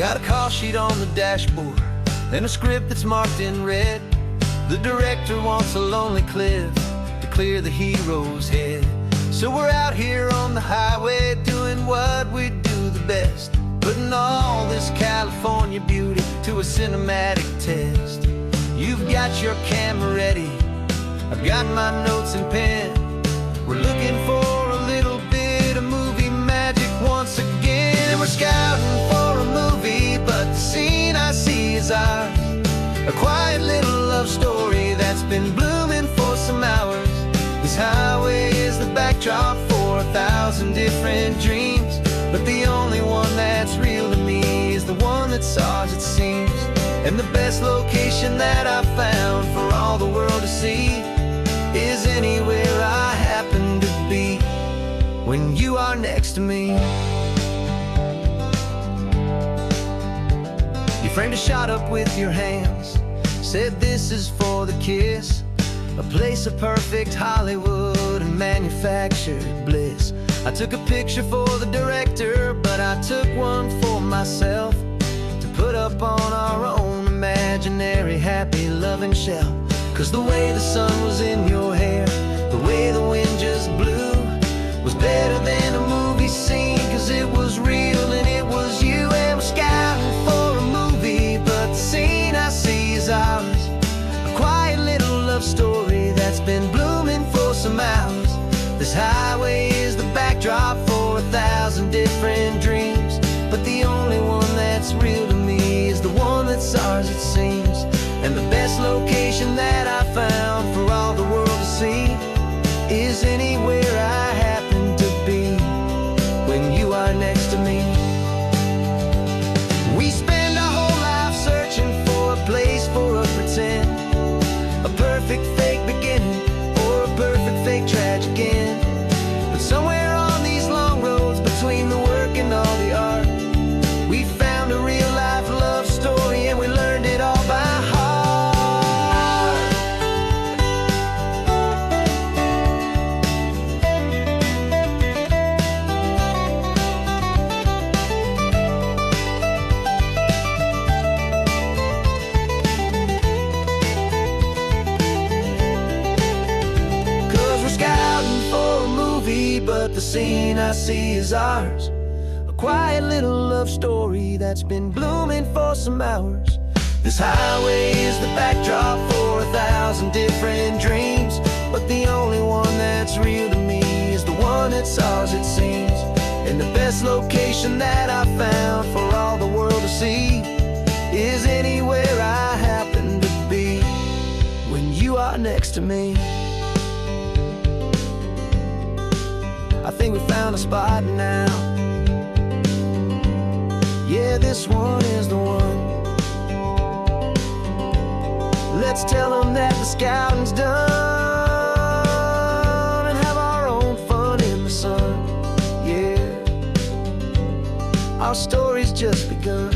Got a call sheet on the dashboard and a script that's marked in red. The director wants a lonely cliff to clear the hero's head. So we're out here on the highway doing what we do the best, putting all this California beauty to a cinematic test. You've got your camera ready, I've got my notes and pen. We're looking for a little bit of movie magic once again. We're scouting for a movie, but the scene I see is ours. A quiet little love story that's been blooming for some hours. This highway is the backdrop for 1,000 different dreams, but the only one that's real to me is the one that's ours, it seems. And the best location that I've found for all the world to see is anywhere I happen to be when you are next to me. You framed a shot up with your hands, said this is for the kiss, a place of perfect Hollywood and manufactured bliss. I took a picture for the director, but I took one for myself to put up on our own imaginary happy loving shelf. Cause the way the sun was in your hair, the way the wind just blew, was better than a movie scene, cause it was real and it was you. And we're scouting for a movie, but the scene I see is ours. A quiet little love story that's been blooming for some hours. This highway is the backdrop for 1,000 different dreams, but the only one that's real to me is the one that's ours, it seems. And the best location that I found for all the world to see is anywhere I happen to be when you are next to me. We spend our whole life searching for a place for a pretend, a perfect fake beginning or a perfect fake tragic end. But somewhere on these long roads between the work and all the art, we found a real life love story and we learned it all by heart. But the scene I see is ours. A quiet little love story that's been blooming for some hours. This highway is the backdrop for 1,000 different dreams, but the only one that's real to me is the one that's ours, it seems. And the best location that I found for all the world to see is anywhere I happen to be when you are next to me. I think we found a spot now. Yeah, this one is the one. Let's tell them that the scouting's done and have our own fun in the sun. Yeah, our story's just begun.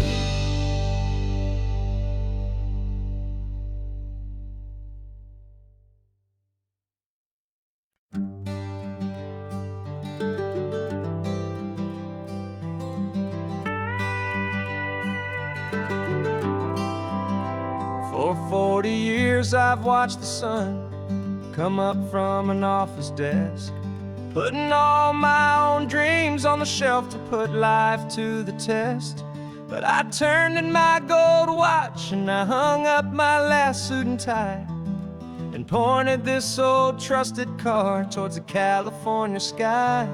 For 40 years I've watched the sun come up from an office desk, putting all my own dreams on the shelf to put life to the test. But I turned in my gold watch and I hung up my last suit and tie and pointed this old trusted car towards the California sky.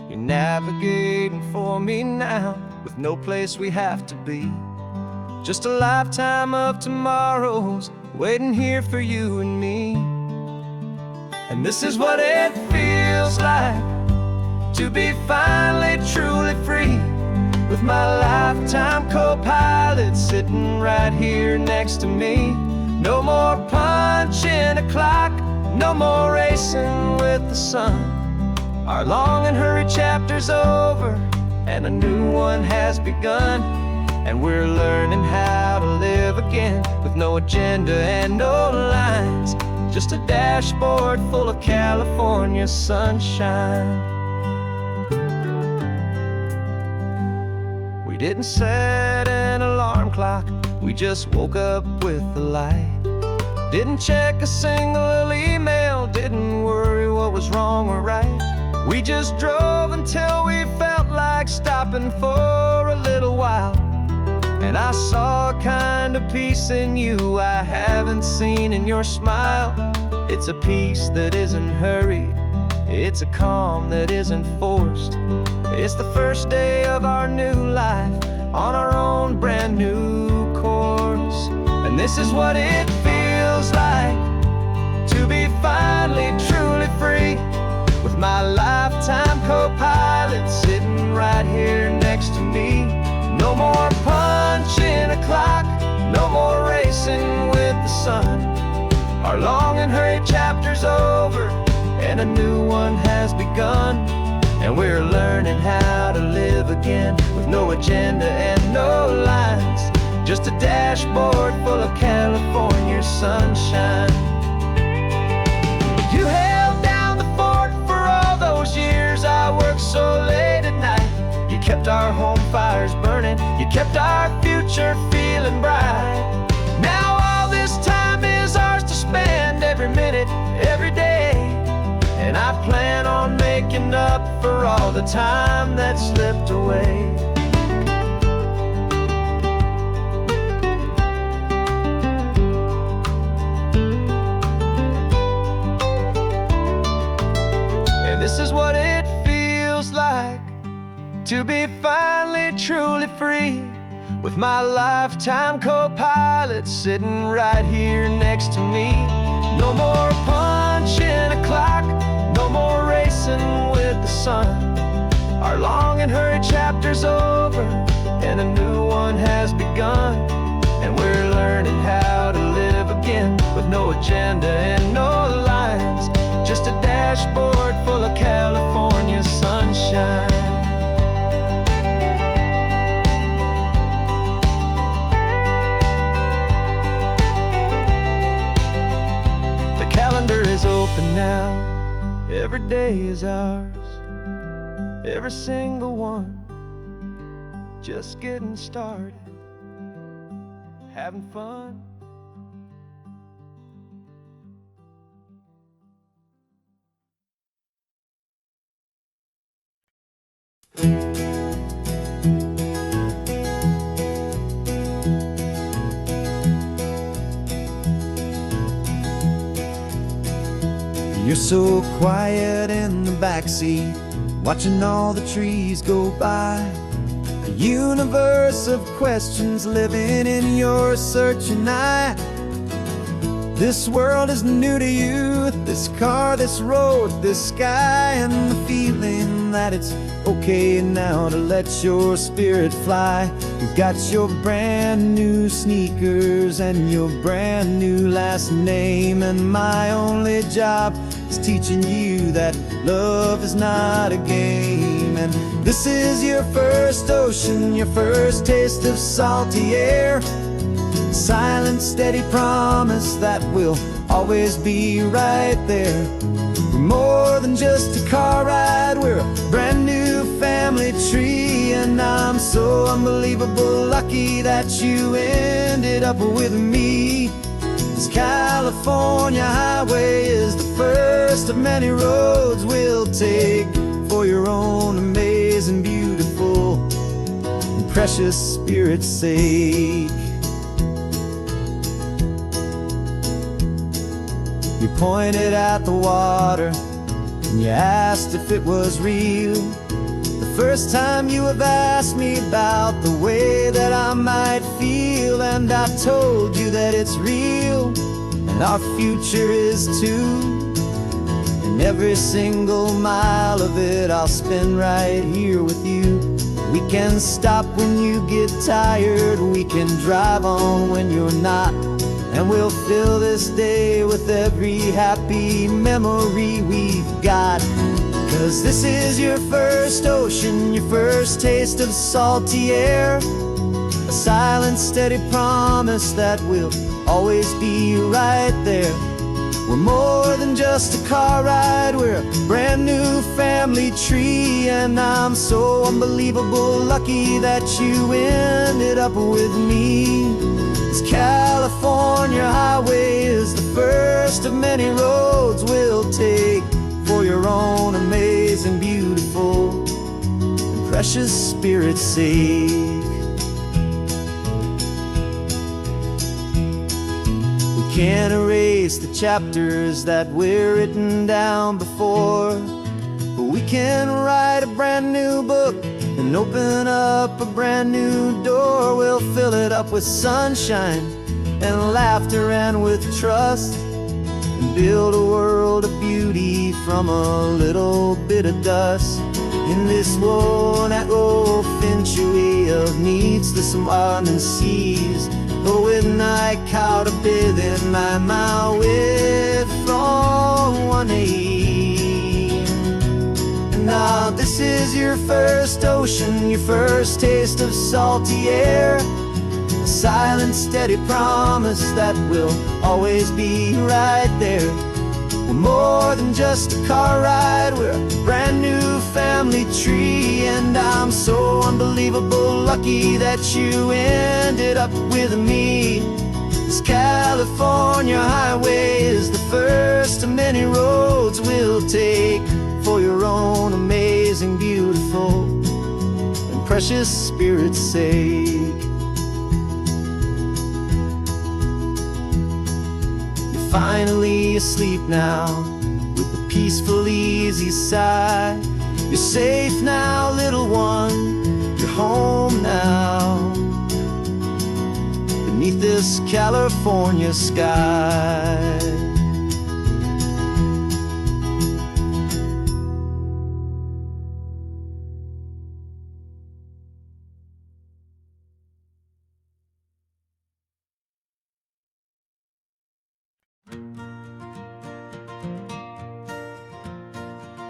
You're navigating for me now with no place we have to be, just a lifetime of tomorrows waiting here for you and me. And this is what it feels like to be finally truly free, with my lifetime co-pilot sitting right here next to me. No more punching a clock, no more racing with the sun. Our long and hurried chapter's over and a new one has begun. And we're learning how to live again with no agenda and no lines, just a dashboard full of California sunshine. We didn't set clock. We just woke up with the light. Didn't check a single email, didn't worry what was wrong or right. We just drove until we felt like stopping for a little while. And I saw a kind of peace in you I haven't seen in your smile. It's a peace that isn't hurried, it's a calm that isn't forced. It's the first day of our new life, on our own brand new course. And this is what it feels like to be finally truly free, with my lifetime co-pilot sitting right here next to me. No more punching a clock, no more racing with the sun. Our long and hurried chapter's over, and a new one has begun. And we're learning how to live again, with no agenda and no lines, just a dashboard full of California sunshine. You held down the fort for all those years I worked so late at night. You kept our home fires burning, you kept our future feeling bright. Now all this time is ours to spend, every minute, every day. And I plan on making up for all the time that slipped away. And this is what it feels like to be finally truly free, with my lifetime co-pilot sitting right here next to me. No more punching a clock, no more racing with the sun. Our long and hurried chapter's over, and a new one has begun. And we're learning how to live again, with no agenda and no lines, just a dashboard full of California sunshine. The calendar is open now, every day is ours, every single one, just getting started, having fun. You're so quiet in the backseat, watching all the trees go by. A universe of questions living in your searching eye. This world is new to you, this car, this road, this sky, and the feeling that it's okay now to let your spirit fly. You've got your brand new sneakers and your brand new last name, and my only job is teaching you that love is not a game. And this is your first ocean, your first taste of salty air, silent, steady promise that we'll always be right there. We're more than just a car ride, we're a brand new family tree. And I'm so unbelievable lucky that you ended up with me. This California highway is the first of many roads we'll take for your own amazing, beautiful, and precious spirit's sake. You pointed at the water and you asked if it was real. The first time you have asked me about the way that I might feel, and I told you that it's real and our future is too. And every single mile of it I'll spend right here with you. We can stop when you get tired, we can drive on when you're not, and we'll fill this day with every happy memory we've got. 'Cause this is your first ocean, your first taste of salty air, a silent, steady promise that we'll always be right there. We're more than than just a car ride, we're a brand new family tree. And I'm so unbelievable lucky that you ended up with me. This California highway is the first of many roads we'll take for your own amazing, beautiful, and precious spirit's sake. We can't erase the chapters that were written down before, but we can write a brand new book and open up a brand new door. We'll fill it up with sunshine and laughter and with trust, and build a world of beauty from a little bit of dust. In this world-out century of needs, the surrounding seas, with night caught a bit in my mouth with from one aim. And now this is your first ocean, your first taste of salty air, a silent, steady promise that we'll always be right there. We're more than just a car ride, we're a brand new family tree. And I'm so unbelievable lucky that you ended up with me. This California highway is the first of many roads we'll take for your own amazing, beautiful, and precious spirit's sake. Finally asleep now with a peaceful, easy sigh. You're safe now, little one, you're home now, beneath this California sky.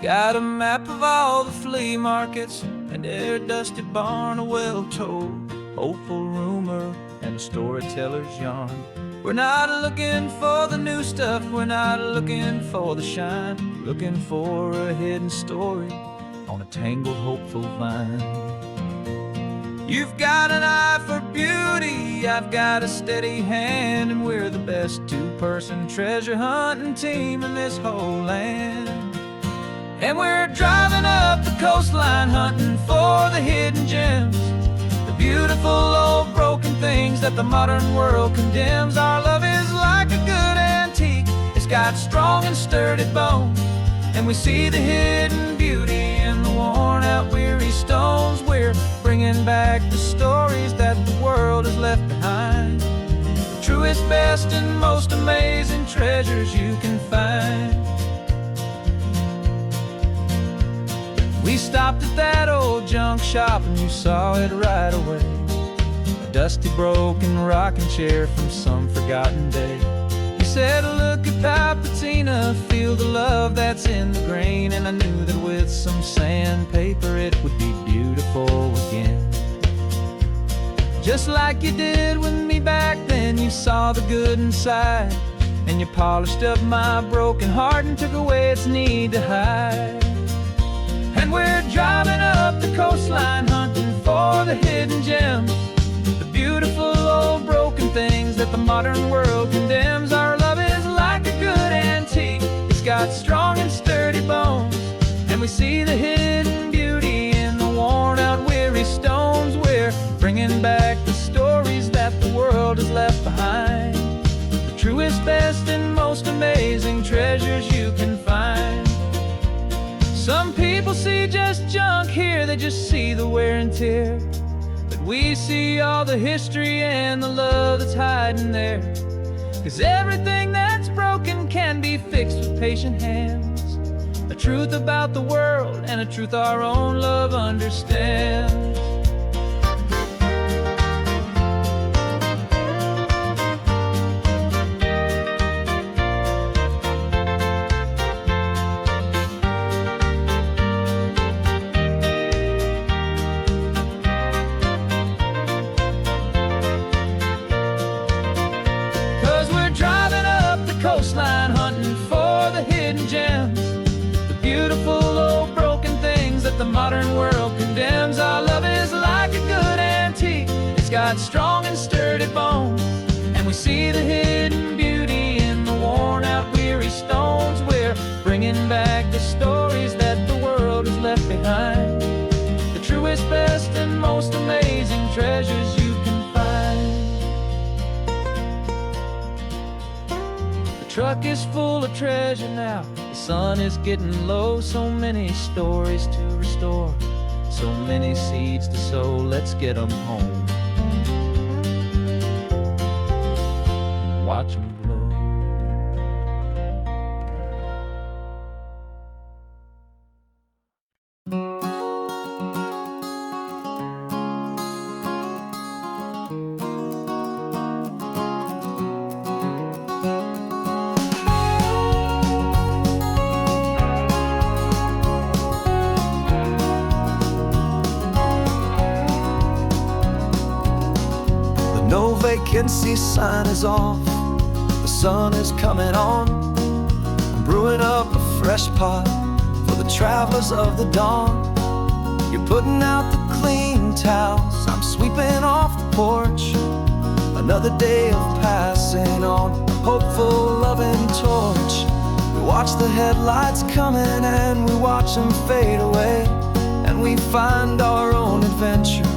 Got a map of all the flea markets and their dusty barn, a well-told, hopeful rumor, and a storyteller's yarn. We're not looking for the new stuff, we're not looking for the shine, looking for a hidden story on a tangled, hopeful vine. You've got an eye for beauty, I've got a steady hand, and we're the best two-person treasure hunting team in this whole land. And we're driving up the coastline hunting for the hidden gems, the beautiful old broken things that the modern world condemns. Our love is like a good antique, it's got strong and sturdy bones, and we see the hidden beauty in the worn out weary stones. We're bringing back the stories that the world has left behind, the truest, best, and most amazing treasures you can find. We stopped at that old junk shop and you saw it right away, a dusty, broken rocking chair from some forgotten day. You said, look at that patina, feel the love that's in the grain. And I knew that with some sandpaper it would be beautiful again. Just like you did with me back then, you saw the good inside, and you polished up my broken heart and took away its need to hide. And we're driving up the coastline hunting for the hidden gems, the beautiful old broken things that the modern world condemns. Our love is like a good antique, it's got strong and sturdy bones, and we see the hidden beauty in the worn out weary stones. We're bringing back the stories that the world has left behind, the truest, best, and most amazing treasures you can find. Some people see just junk here, they just see the wear and tear, but we see all the history and the love that's hiding there. 'Cause everything that's broken can be fixed with patient hands, a truth about the world and a truth our own love understands. Coastline hunting for the hill. truck is full of treasure now. The sun is getting low, so many stories to restore, so many seeds to sow. Let's get 'em home. Watch 'em blow. No vacancy sign is off, the sun is coming on. I'm brewing up a fresh pot for the travelers of the dawn. You're putting out the clean towels, I'm sweeping off the porch. Another day of passing on a hopeful, loving torch. We watch the headlights coming and we watch them fade away, and we find our own adventure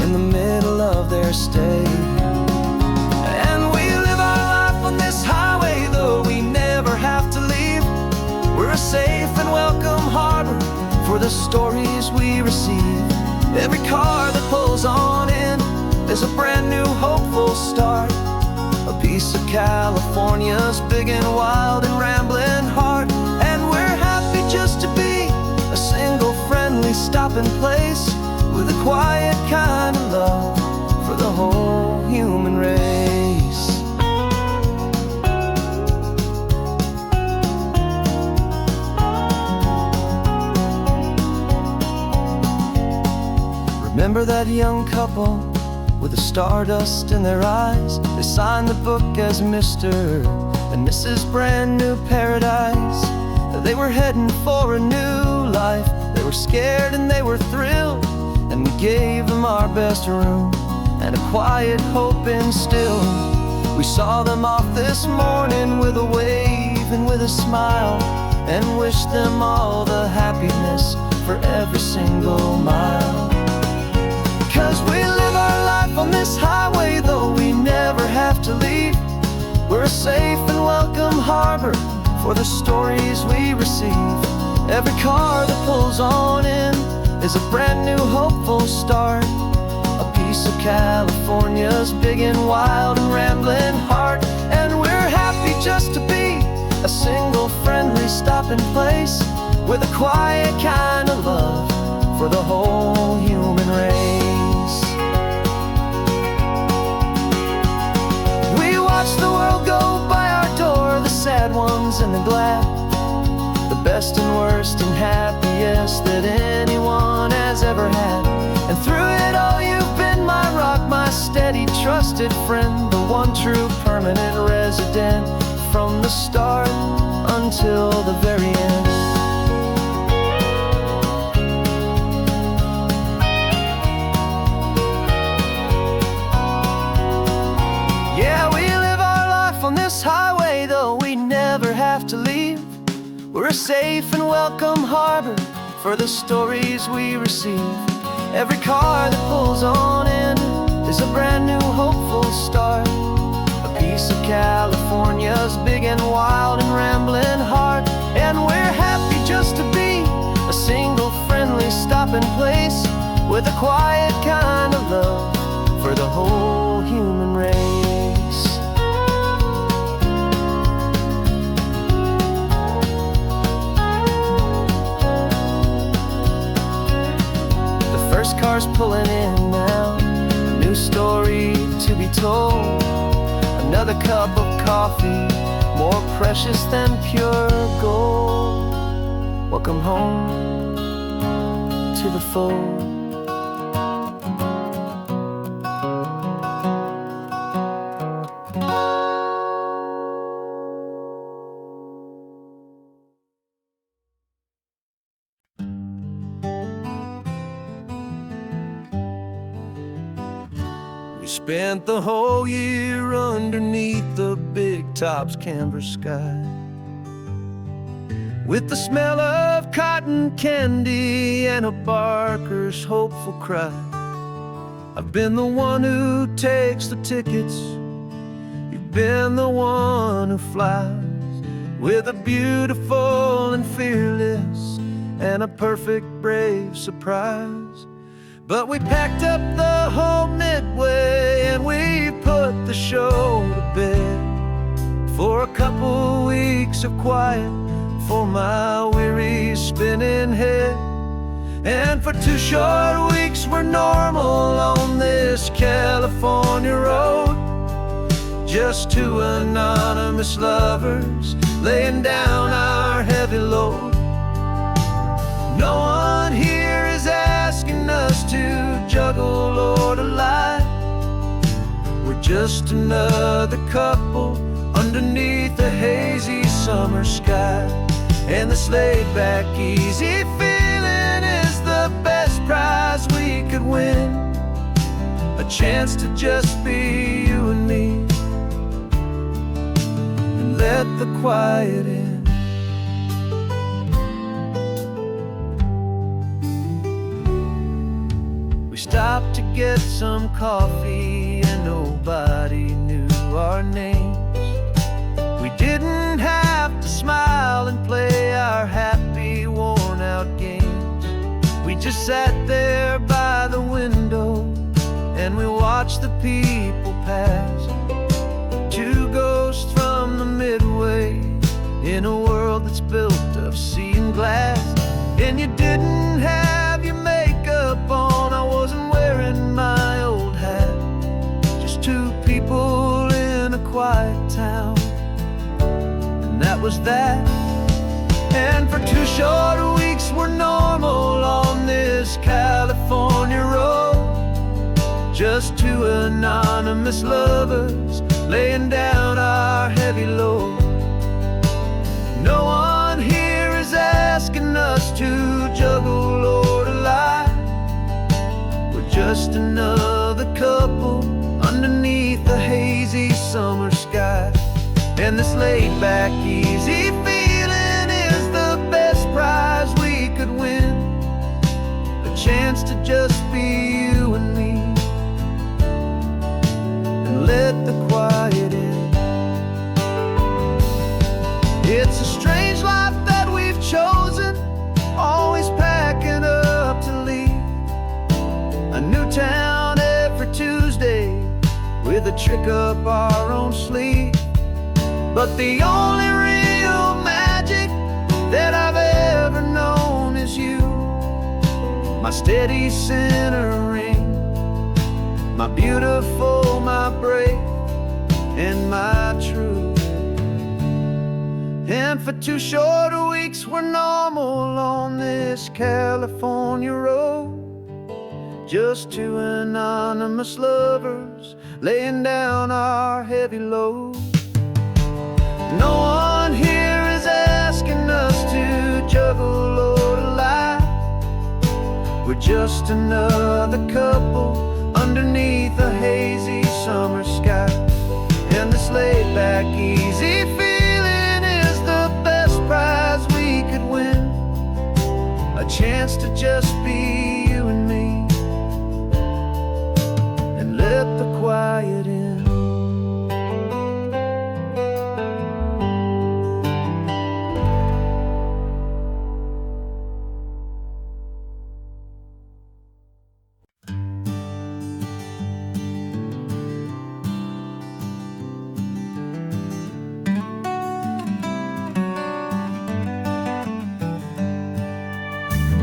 in the middle of their stay. And we live our life on this highway, though we never have to leave. We're a safe and welcome harbor for the stories we receive. Every car that pulls on in is a brand new hopeful start, a piece of California's big and wild and rambling heart. And we're happy just to be a single friendly stopping place, with a quiet kind of love for the whole human race. Remember that young couple with the stardust in their eyes? They signed the book as Mr. and Mrs. Brand New Paradise. They were heading for a new life. They were scared and they were thrilled, and we gave them our best room and a quiet hope instilled. We saw them off this morning with a wave and with a smile, and wished them all the happiness for every single mile. 'Cause we live our life on this highway, though we never have to leave. We're a safe and welcome harbor for the stories we receive. Every car that pulls on in is a brand new hopeful start, a piece of California's big and wild and rambling heart. And we're happy just to be a single friendly stopping place, with a quiet kind of love for the whole human race. We watch the world go by our door, the sad ones and the glad, the best and worst and happiest that anyone has ever had. And through it all you've been my rock, my steady trusted friend, the one true permanent resident, from the start until the very end. Yeah, we live our life on this highway, though we never have to leave. We're a safe and welcome harbor for the stories we receive. Every car that pulls on in is a brand new hopeful start, a piece of California's big and wild and rambling heart. And we're happy just to be a single friendly stopping place, with a quiet kind of love for the whole human race. First car's pulling in now, a new story to be told. Another cup of coffee, more precious than pure gold. Welcome home to the fold. Spent the whole year underneath the big top's canvas sky, with the smell of cotton candy and a barker's hopeful cry. I've been the one who takes the tickets, you've been the one who flies, with a beautiful and fearless and a perfect brave surprise. But we packed up the whole Midway and we put the show to bed for a couple weeks of quiet for my weary spinning head. And for 2 short weeks we're normal on this California road, just 2 anonymous lovers laying down our heavy load. No one here is asking us to juggle or to lie. We're just another couple underneath a hazy summer sky. And this laid-back, easy feeling is the best prize we could win, a chance to just be you and me, and let the quiet in. We stopped to get some coffee and nobody knew our names. We didn't have to smile and play our happy, worn-out games. We just sat there by the window and we watched the people pass. 2 ghosts from the Midway in a world that's built of sea and glass. And you didn't have your makeup on, I wasn't wearing my old hat. Just 2 people in a quiet town, that was that. And for 2 short weeks we're normal on this California road, just 2 anonymous lovers laying down our heavy load. No one here is asking us to juggle or to lie. We're just another couple underneath the hazy summer sky. And this laid-back, easy feeling is the best prize we could win, a chance to just be you and me, and let the quiet in. It's a strange life that we've chosen, always packing up to leave a new town every Tuesday with a trick up our own sleeve. But the only real magic that I've ever known is you, my steady centering, my beautiful, my brave, and my true. And for 2 short weeks we're normal on this California road, just 2 anonymous lovers laying down our heavy load. No one here is asking us to juggle or to lie. We're just another couple underneath a hazy summer sky. And this laid-back, easy feeling is the best prize we could win, a chance to just be you and me, and let the quiet in.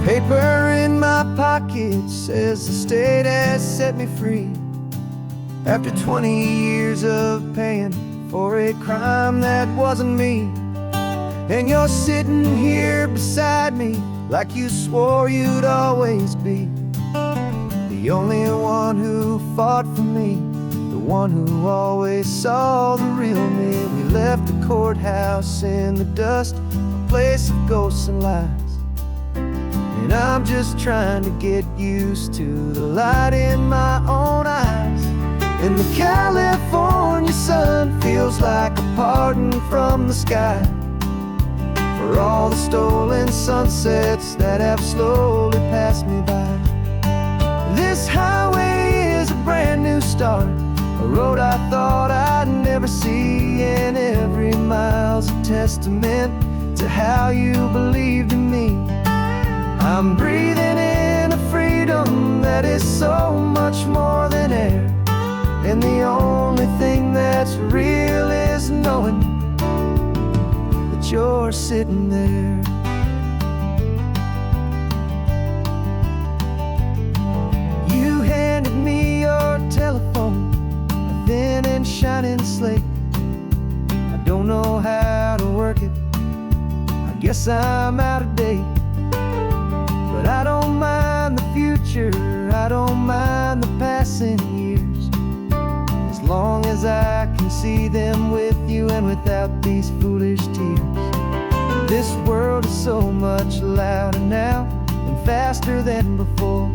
Paper in my pocket says the state has set me free after 20 years of paying for a crime that wasn't me. And you're sitting here beside me like you swore you'd always be the only one who fought for me, the one who always saw the real me. We left the courthouse in the dust, a place of ghosts and lies. And I'm just trying to get used to the light in my own eyes. And the California sun feels like a pardon from the sky for all the stolen sunsets that have slowly passed me by. This highway is a brand new start, a a road I thought I'd never see, and every mile's a testament to how you believed in me. I'm breathing in a freedom that is so much more than air, and the only thing that's real is knowing that you're sitting there. You handed me your telephone, a thin and shining slate. I don't know how to work it, I guess I'm out of date. But I don't mind the future, I don't mind the passing years, as long as I can see them with you and without these foolish tears. This world is so much louder now and faster than before,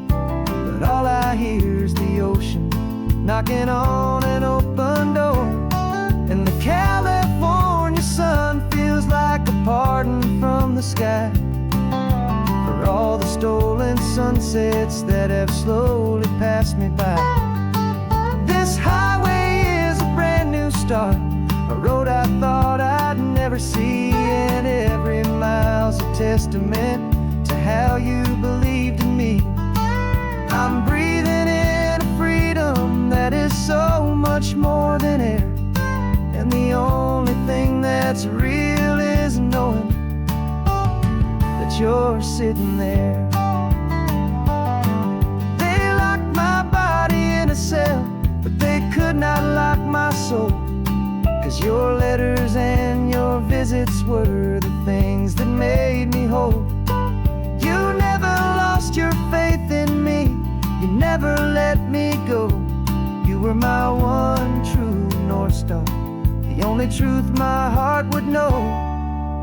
but all I hear is the ocean knocking on an open door. And the California sun feels like a pardon from the sky for all the stolen sunsets that have slowly passed me by. This highway is a brand new start, a road I thought I'd never see, and every mile's a testament to how you believed in me. I'm breathing in a freedom that is so much more than air, and the only thing that's real is knowing that you're sitting there. They locked my body in a cell, but they could not lock my soul, 'cause your letters and your visits were the things that made me whole. You never lost your faith in me, you never let me go. You were my one true North Star, the only truth my heart would know.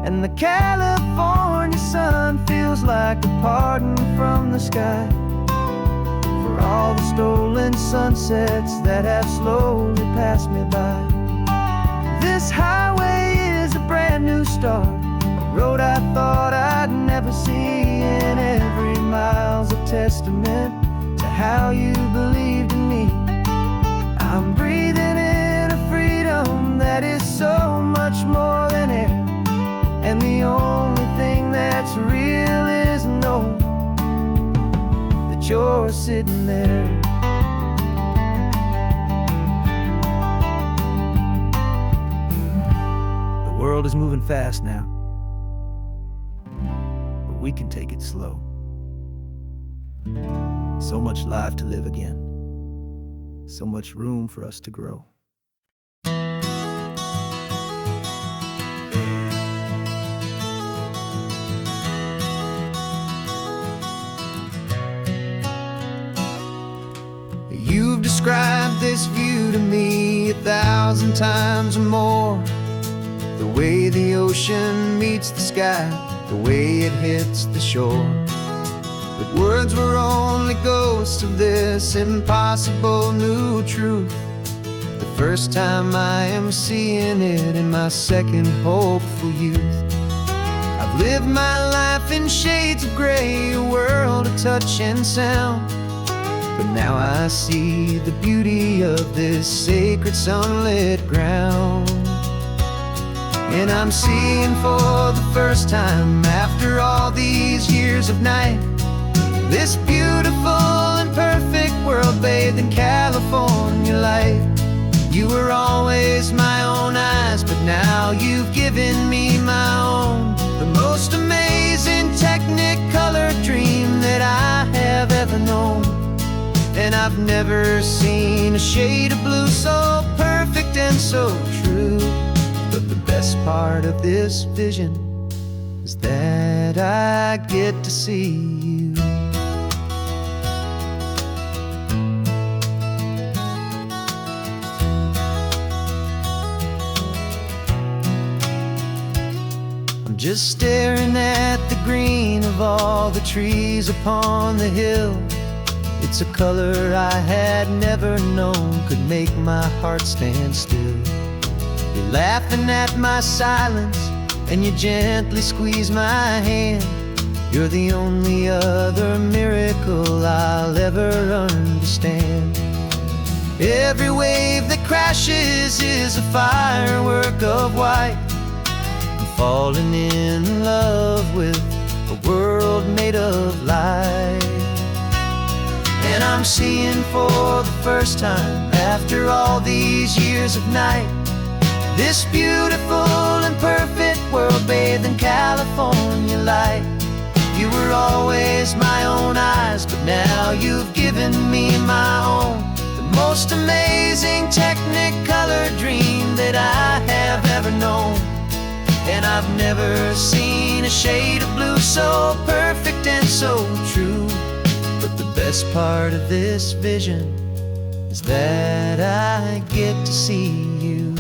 And the California sun feels like a pardon from the sky for all the stolen sunsets that have slowly passed me by. This highway is a brand new start, a road I thought I'd never see, and every mile's a testament to how you believed in me. I'm breathing in a freedom that is so much more than air, and the only thing that's real is knowing that you're sitting there. The world is moving fast now, but we can take it slow. So much life to live again, so much room for us to grow. You've described this view to me 1,000 times or more, the way the ocean meets the sky, the way it hits the shore. But words were only ghosts of this impossible new truth. The first time I am seeing it in my second hopeful youth. I've lived my life in shades of gray, a world of touch and sound, but now I see the beauty of this sacred sunlit ground. And I'm seeing for the first time, after all these years of night, this beautiful and perfect world bathed in California light. You were always my own eyes, but now you've given me my own, the most amazing technicolor dream that I have ever known. And I've never seen a shade of blue so perfect and so true. But the best part of this vision is that I get to see you. I'm just staring at the green of all the trees upon the hill. It's a color I had never known could make my heart stand still. You're laughing at my silence, and you gently squeeze my hand. You're the only other miracle I'll ever understand. Every wave that crashes is a firework of white. I'm falling in love with a world made of light. And I'm seeing for the first time, after all these years of night, this beautiful and perfect world bathed in California light. You were always my own eyes, but now you've given me my own. The most amazing technicolor dream that I have ever known. And I've never seen a shade of blue so perfect and so true. But the best part of this vision is that I get to see you.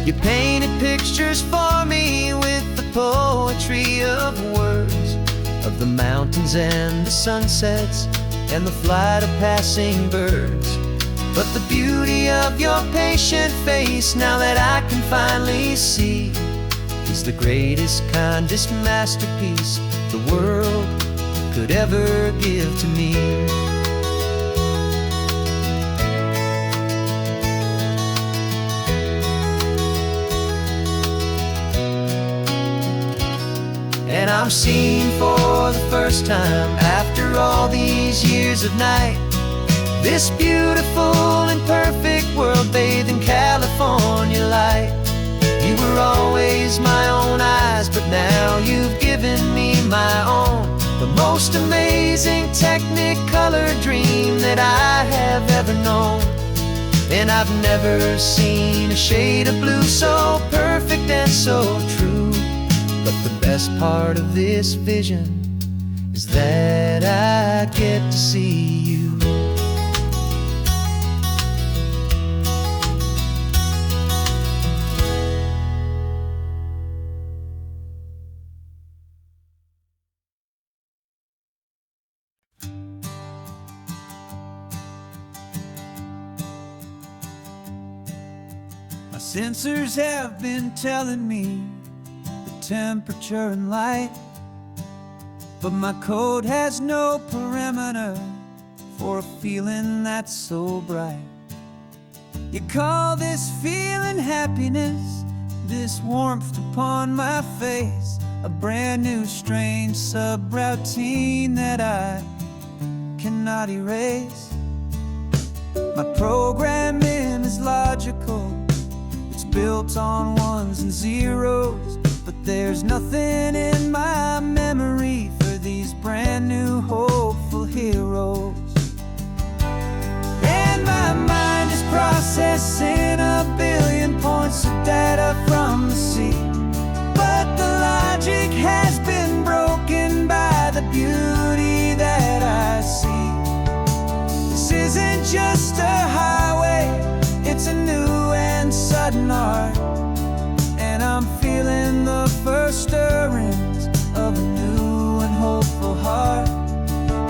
You painted pictures for me with the poetry of words, of the mountains and the sunsets and the flight of passing birds. But the beauty of your patient face, now that I can finally see, is the greatest, kindest masterpiece the world could ever give to me. And I'm seeing for the first time, after all these years of night, this beautiful and perfect world bathed in California light. You were always my own eyes, but now you've given me my own. The most amazing technicolor dream that I have ever known. And I've never seen a shade of blue so perfect and so true. But the best part of this vision is that I get to see you. My sensors have been telling me temperature and light, but my code has no parameter for a feeling that's so bright. You call this feeling happiness, this warmth upon my face, a brand new strange subroutine that I cannot erase. My programming is logical, it's built on ones and zeros, but there's nothing in my memory for these brand new hopeful heroes. And my mind is processing a billion points of data from the sea, but the logic has been broken by the beauty that I see. This isn't just a highway, it's a new and sudden art. And I'm feeling the first stirrings of a new and hopeful heart.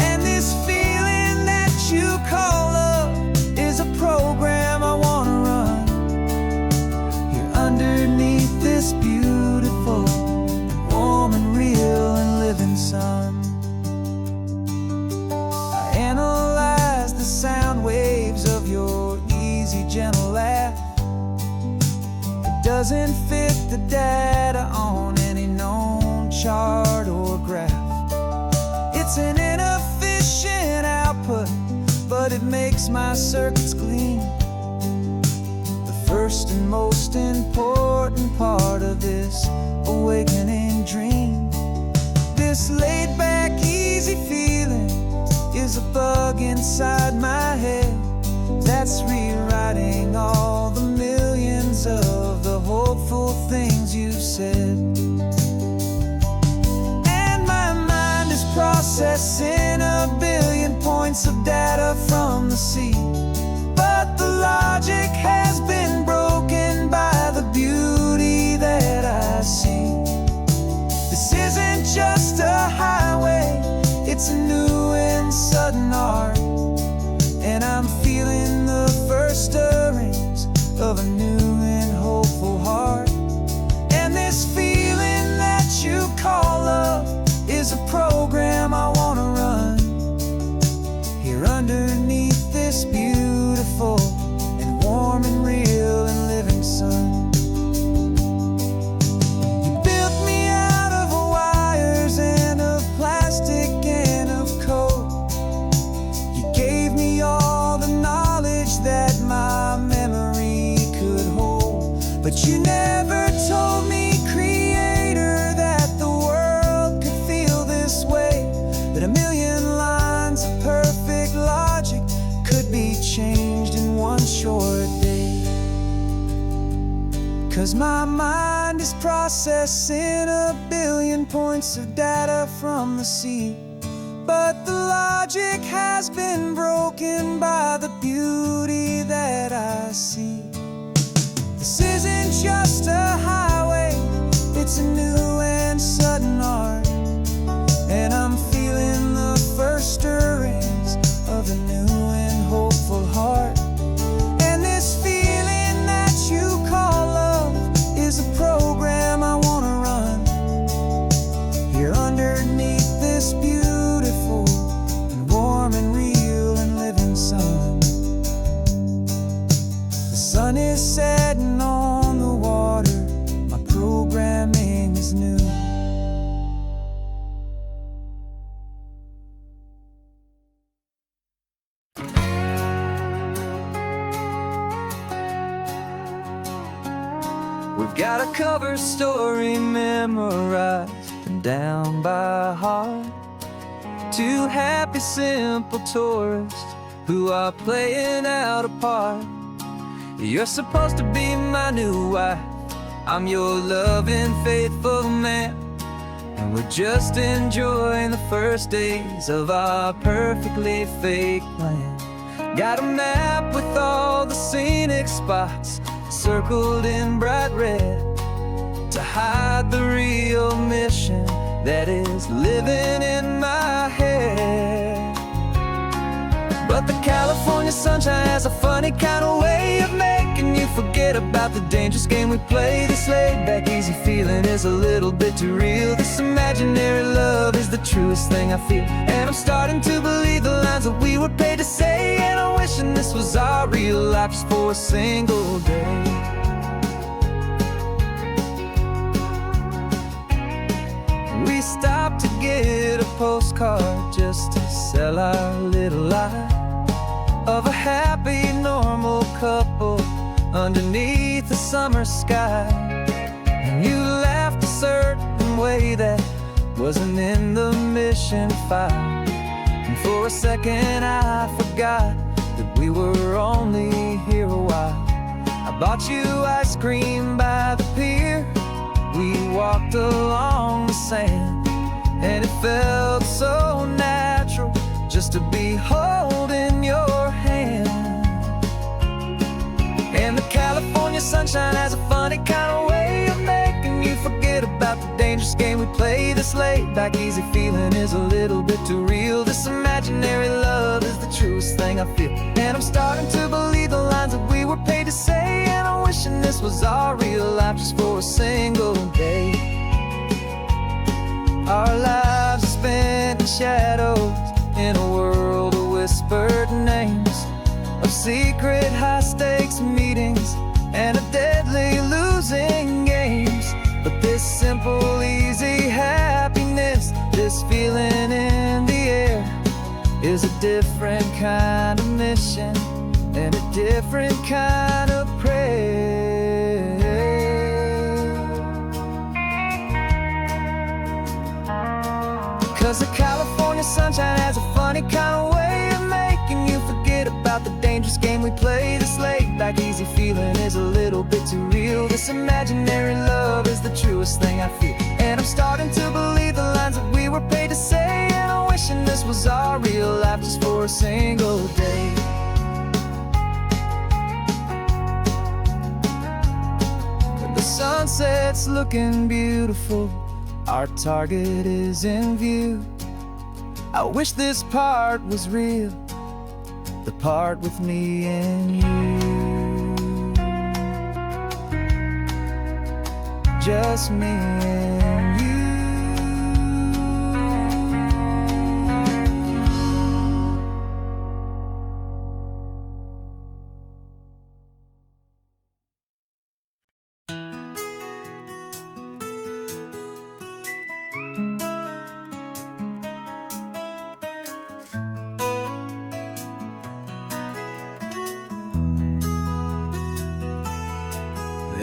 And this feeling that you call love is a program I want to run here underneath this beautiful, warm and real and living sun. I analyze the sound waves of your easy, gentle laugh. Doesn't fit the data on any known chart or graph. It's an inefficient output, but it makes my circuits clean. The first and most important part of this awakening dream. This laid-back, easy feeling is a bug inside my head that's rewriting all the millions of the hopeful things you've said. And my mind is processing a billion points of data from the sea, but the logic has been broken by the beauty that I see. This isn't just a highway, it's a new and sudden art. And I'm feeling the first stirrings But you never told me, Creator, that the world could feel this way, that a million lines of perfect logic could be changed in one short day. 'Cause my mind is processing a billion points of data from the sea, but the logic has been broken by the beauty that I see. This isn't just a highway, it's a new and sudden art, and I'm feeling the first stirrings of a new and hopeful heart. And this feeling that you call love is a program I wanna run here underneath this beautiful and warm and real and living sun. The sun is setting on the water, my programming is new. We've got a cover story memorized and down by heart. Two happy, simple tourists who are playing out a part. You're supposed to be my new wife, I'm your loving, faithful man, and we're just enjoying the first days of our perfectly fake plan. Got a map with all the scenic spots circled in bright red to hide the real mission that is living in my head. But the California sunshine has a funny kind of way of making you forget about the dangerous game we play. This laid-back, easy feeling is a little bit too real. This imaginary love is the truest thing I feel, and I'm starting to believe the lines that we were paid to say. And I'm wishing this was our real life just for a single day. We stopped to get a postcard just to sell our little lie of a happy, normal couple underneath the summer sky. And you laughed a certain way that wasn't in the mission file, and for a second I forgot that we were only here a while. I bought you ice cream by the pier, we walked along the sand, and it felt so natural just to be holding your hand. And the California sunshine has a funny kind of way of making you forget about the dangerous game we play. This laid-back, easy feeling is a little bit too real. This imaginary love is the truest thing I feel, and I'm starting to believe the lines that we were paid to say. And I'm wishing this was our real life just for a single day. Our lives are spent in shadows, in a world of whispered names, of secret high-stakes meetings and of deadly losing games. But this simple, easy happiness, this feeling in the air, is a different kind of mission and a different kind of prayer. 'Cause the California sunshine has a funny kind of way of making you forget about the dangerous game we play. This laid-back, easy feeling is a little bit too real. This imaginary love is the truest thing I feel, and I'm starting to believe the lines that we were paid to say. And I'm wishing this was our real life just for a single day. The sunset's looking beautiful, our target is in view. I wish this part was real, the part with me and you. Just me and you.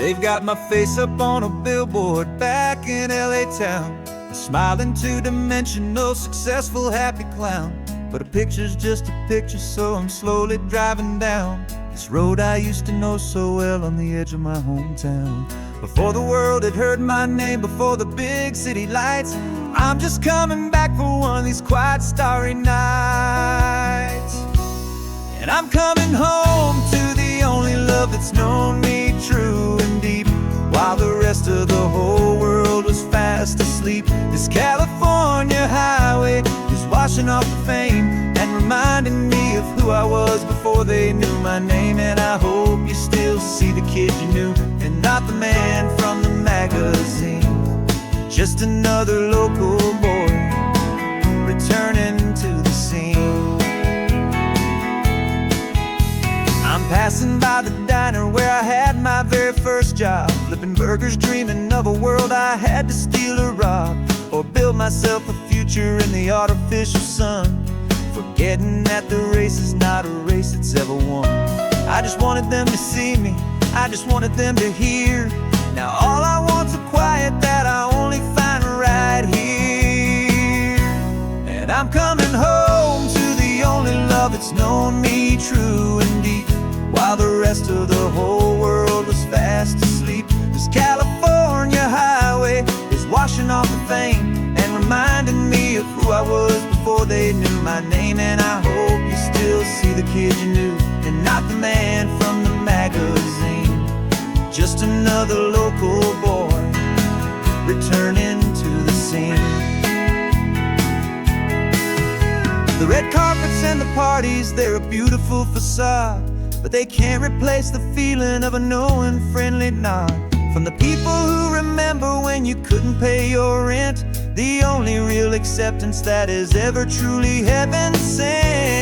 They've got my face up on a billboard back in LA town, a smiling two-dimensional, successful, happy clown. But a picture's just a picture, so I'm slowly driving down this road I used to know so well on the edge of my hometown. Before the world had heard my name, before the big city lights, I'm just coming back for one of these quiet, starry nights. And I'm coming home to the only love that's known me true and deep, while the rest of the whole world was fast asleep. This California highway is washing off the fame and reminding me of who I was before they knew my name. And I hope you still see the kid you knew, and not the man from the magazine. Just another local boy returning to the scene. I'm passing by the diner where I had my very first job, flipping burgers, dreaming of a world I had to steal or rob, or build myself a future in the artificial sun, forgetting that the race is not a race that's ever won. I just wanted them to see me, I just wanted them to hear. Now all I want's a quiet that I only find right here. And I'm coming home to the only love that's known me true and deep, while the rest of the whole world was fast asleep. This California highway is washing off the fame and reminding me of who I was before they knew my name. And I hope you still see the kid you knew, and not the man from the magazine. Just another local boy returning to the scene. The red carpets and the parties, they're a beautiful facade, but they can't replace the feeling of a knowing, friendly nod from the people who remember when you couldn't pay your rent. The only real acceptance that is ever truly heaven sent.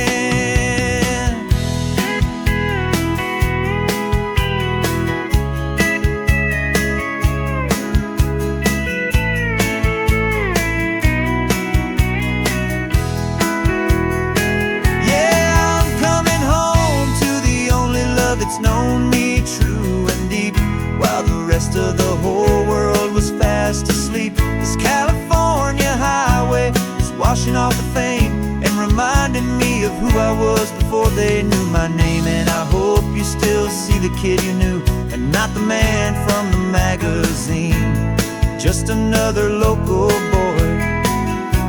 It's known me true and deep, while the rest of the whole world was fast asleep. This California highway is washing off the fame and reminding me of who I was before they knew my name. And I hope you still see the kid you knew, and not the man from the magazine. Just another local boy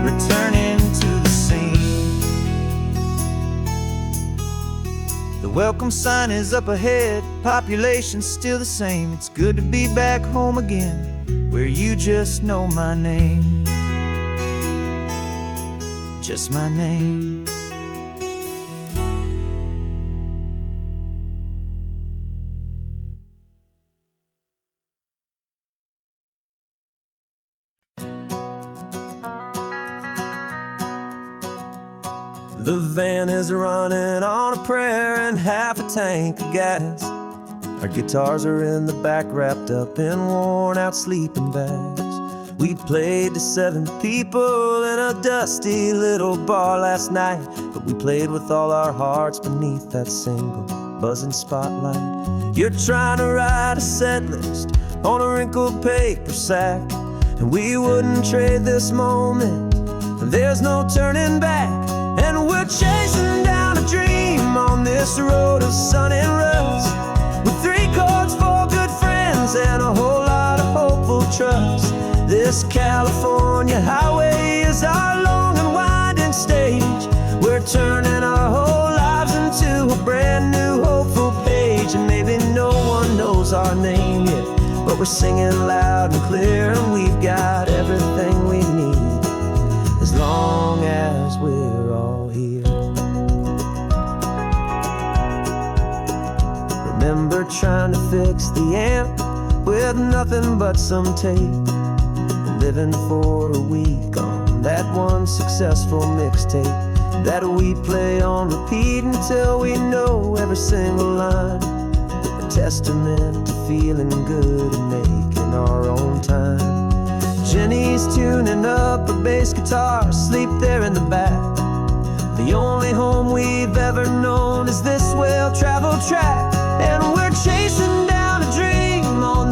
returning to the scene. The welcome sign is up ahead, population's still the same. It's good to be back home again, where you just know my name. Just my name. The van is running on a prayer and half a tank of gas. Our guitars are in the back, wrapped up in worn-out sleeping bags. We played to 7 people in a dusty little bar last night, but we played with all our hearts beneath that single buzzing spotlight. You're trying to write a set list on a wrinkled paper sack, and we wouldn't trade this moment. There's no turning back. And we're chasing down a dream on this road of sun and rust, with 3 chords, 4 good friends, and a whole lot of hopeful trust. This California highway is our long and winding stage. We're turning our whole lives into a brand new hopeful page. And maybe no one knows our name yet, but we're singing loud and clear, and we've got everything we need, as long as we're all here. Remember trying to fix the amp with nothing but some tape, and living for a week on that one successful mixtape that we play on repeat until we know every single line. A testament to feeling good and making our own time. Jenny's tuning up a bass guitar, asleep there in the back. The only home we've ever known is this well-traveled track. And we're chasing down a dream on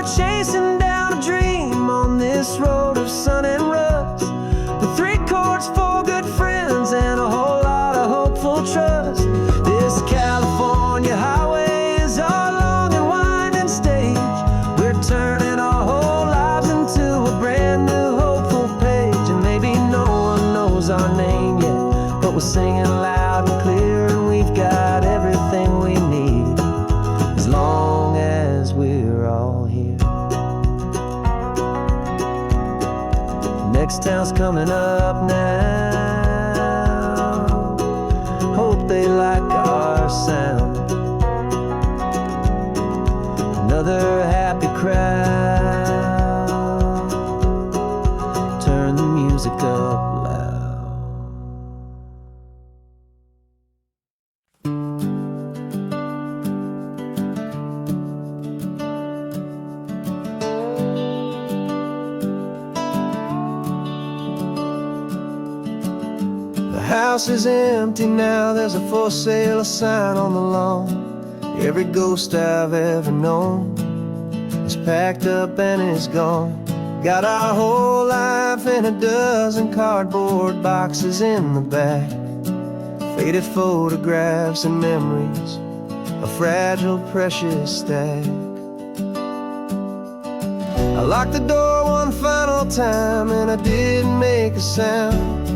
chasing down a dream on this road of sun and rust, with 3 chords, 4 good friends, and a whole lot of hopeful trust. This California highway is our long and winding stage. We're turning our whole lives into a brand new hopeful page. And maybe no one knows our name yet, but we're singing loud and clear, and we've got everything we need, as long as we're all here. Next town's coming up now. Hope they like our sound. Another happy crowd. Turn the music up loud. The house is empty now, there's a for sale sign on the lawn. Every ghost I've ever known is packed up and is gone. Got our whole life in a dozen cardboard boxes in the back. Faded photographs and memories, a fragile, precious stack. I locked the door one final time and I didn't make a sound,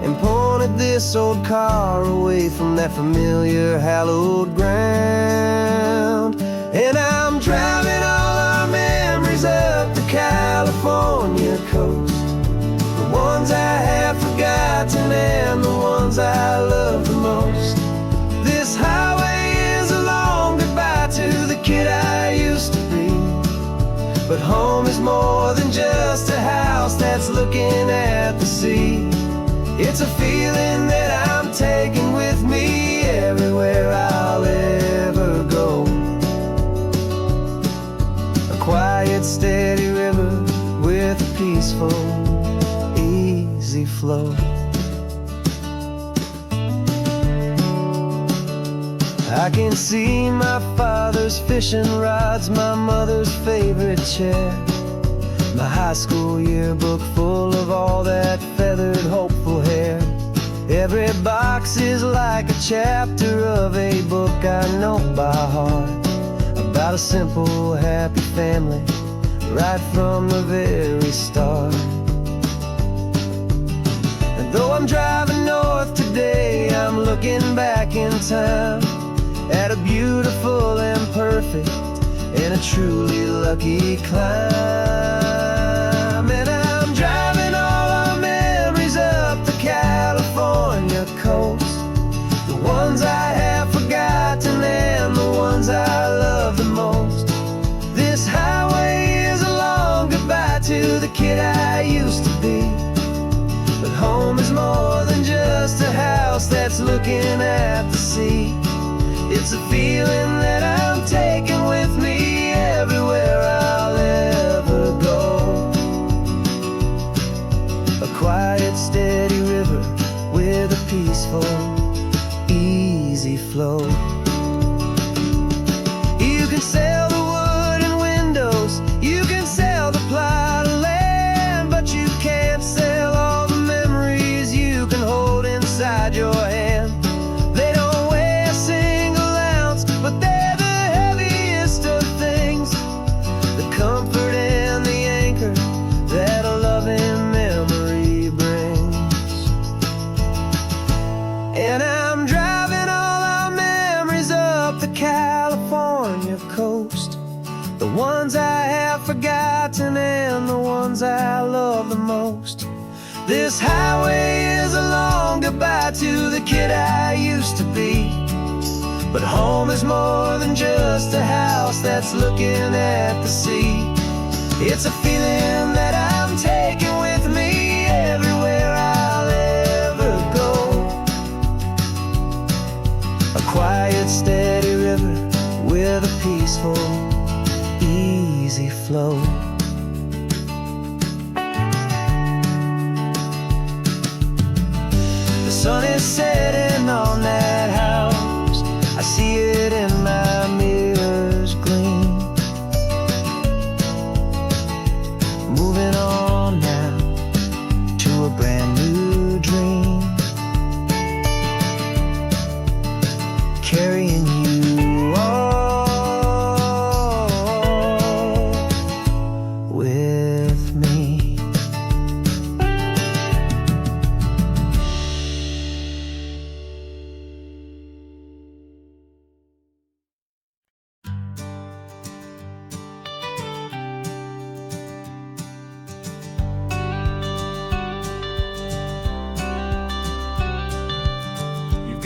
and pointed this old car away from that familiar hallowed ground. And I'm driving all our memories up the California coast, the ones I have forgotten and the ones I love the most. This highway is a long goodbye to the kid I used to be, but home is more than just a house that's looking at the sea. It's a feeling that I'm taking with me everywhere I'll ever go. A quiet, steady river with a peaceful, easy flow. I can see my father's fishing rods, my mother's favorite chair, my high school yearbook full of all that feathered, hopeful hair. Every box is like a chapter of a book I know by heart, about a simple, happy family right from the very start. And though I'm driving north today, I'm looking back in time at a beautiful and perfect and a truly lucky climb. And I'm driving all our memories up the California coast, the ones I have forgotten and the ones I love the most. This highway is a long goodbye to the kid I used to be, but home is more than just a house that's looking at the sea. It's a feeling that I'm taking with me everywhere I'll ever go. A quiet, steady river with a peaceful, easy flow. You can sell the wood and windows, you can sell the plot of land, but you can't sell all the memories you can hold inside your hand. They don't weigh a single ounce, but they're the heaviest of things, the comfort and the anchor that a loving memory brings. And I'm driving all our memories up the California coast, the ones I have forgotten and the ones I love the most. This highway is a long goodbye to the kid I used to be, but home is more than just a house that's looking at the sea. It's a feeling that I'm taking with me everywhere I'll ever go. A quiet, steady river with a peaceful, easy flow. The sun is setting on that house, I see it in my mirror's gleam.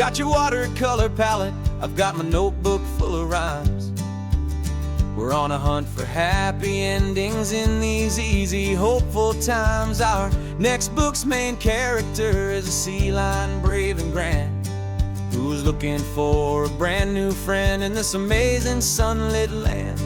got your watercolor palette, I've got my notebook full of rhymes. We're on a hunt for happy endings in these easy, hopeful times. Our next book's main character is a sea lion, brave and grand, who's looking for a brand new friend in this amazing sunlit land.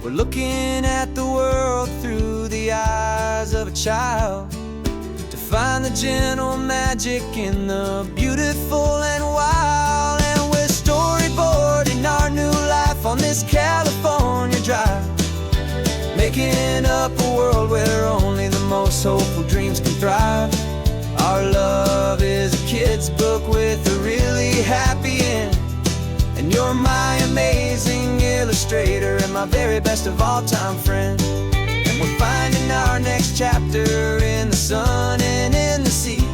We're looking at the world through the eyes of a child, to find the gentle magic in the beautiful and wild. And we're storyboarding our new life on this California drive, making up a world where only the most hopeful dreams can thrive. Our love is a kid's book with a really happy end, and you're my amazing illustrator and my very best of all time friend. And we're finding our next chapter in the sun and in the sea,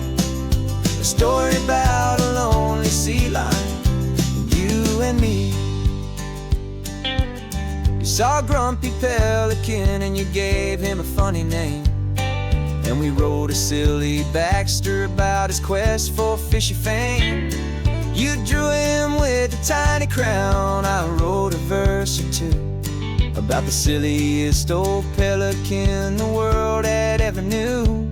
a story about a lonely sea lion, you and me. You saw a grumpy pelican and you gave him a funny name, and we wrote a silly Baxter about his quest for fishy fame. You drew him with a tiny crown, I wrote a verse or two about the silliest old pelican the world had ever knew.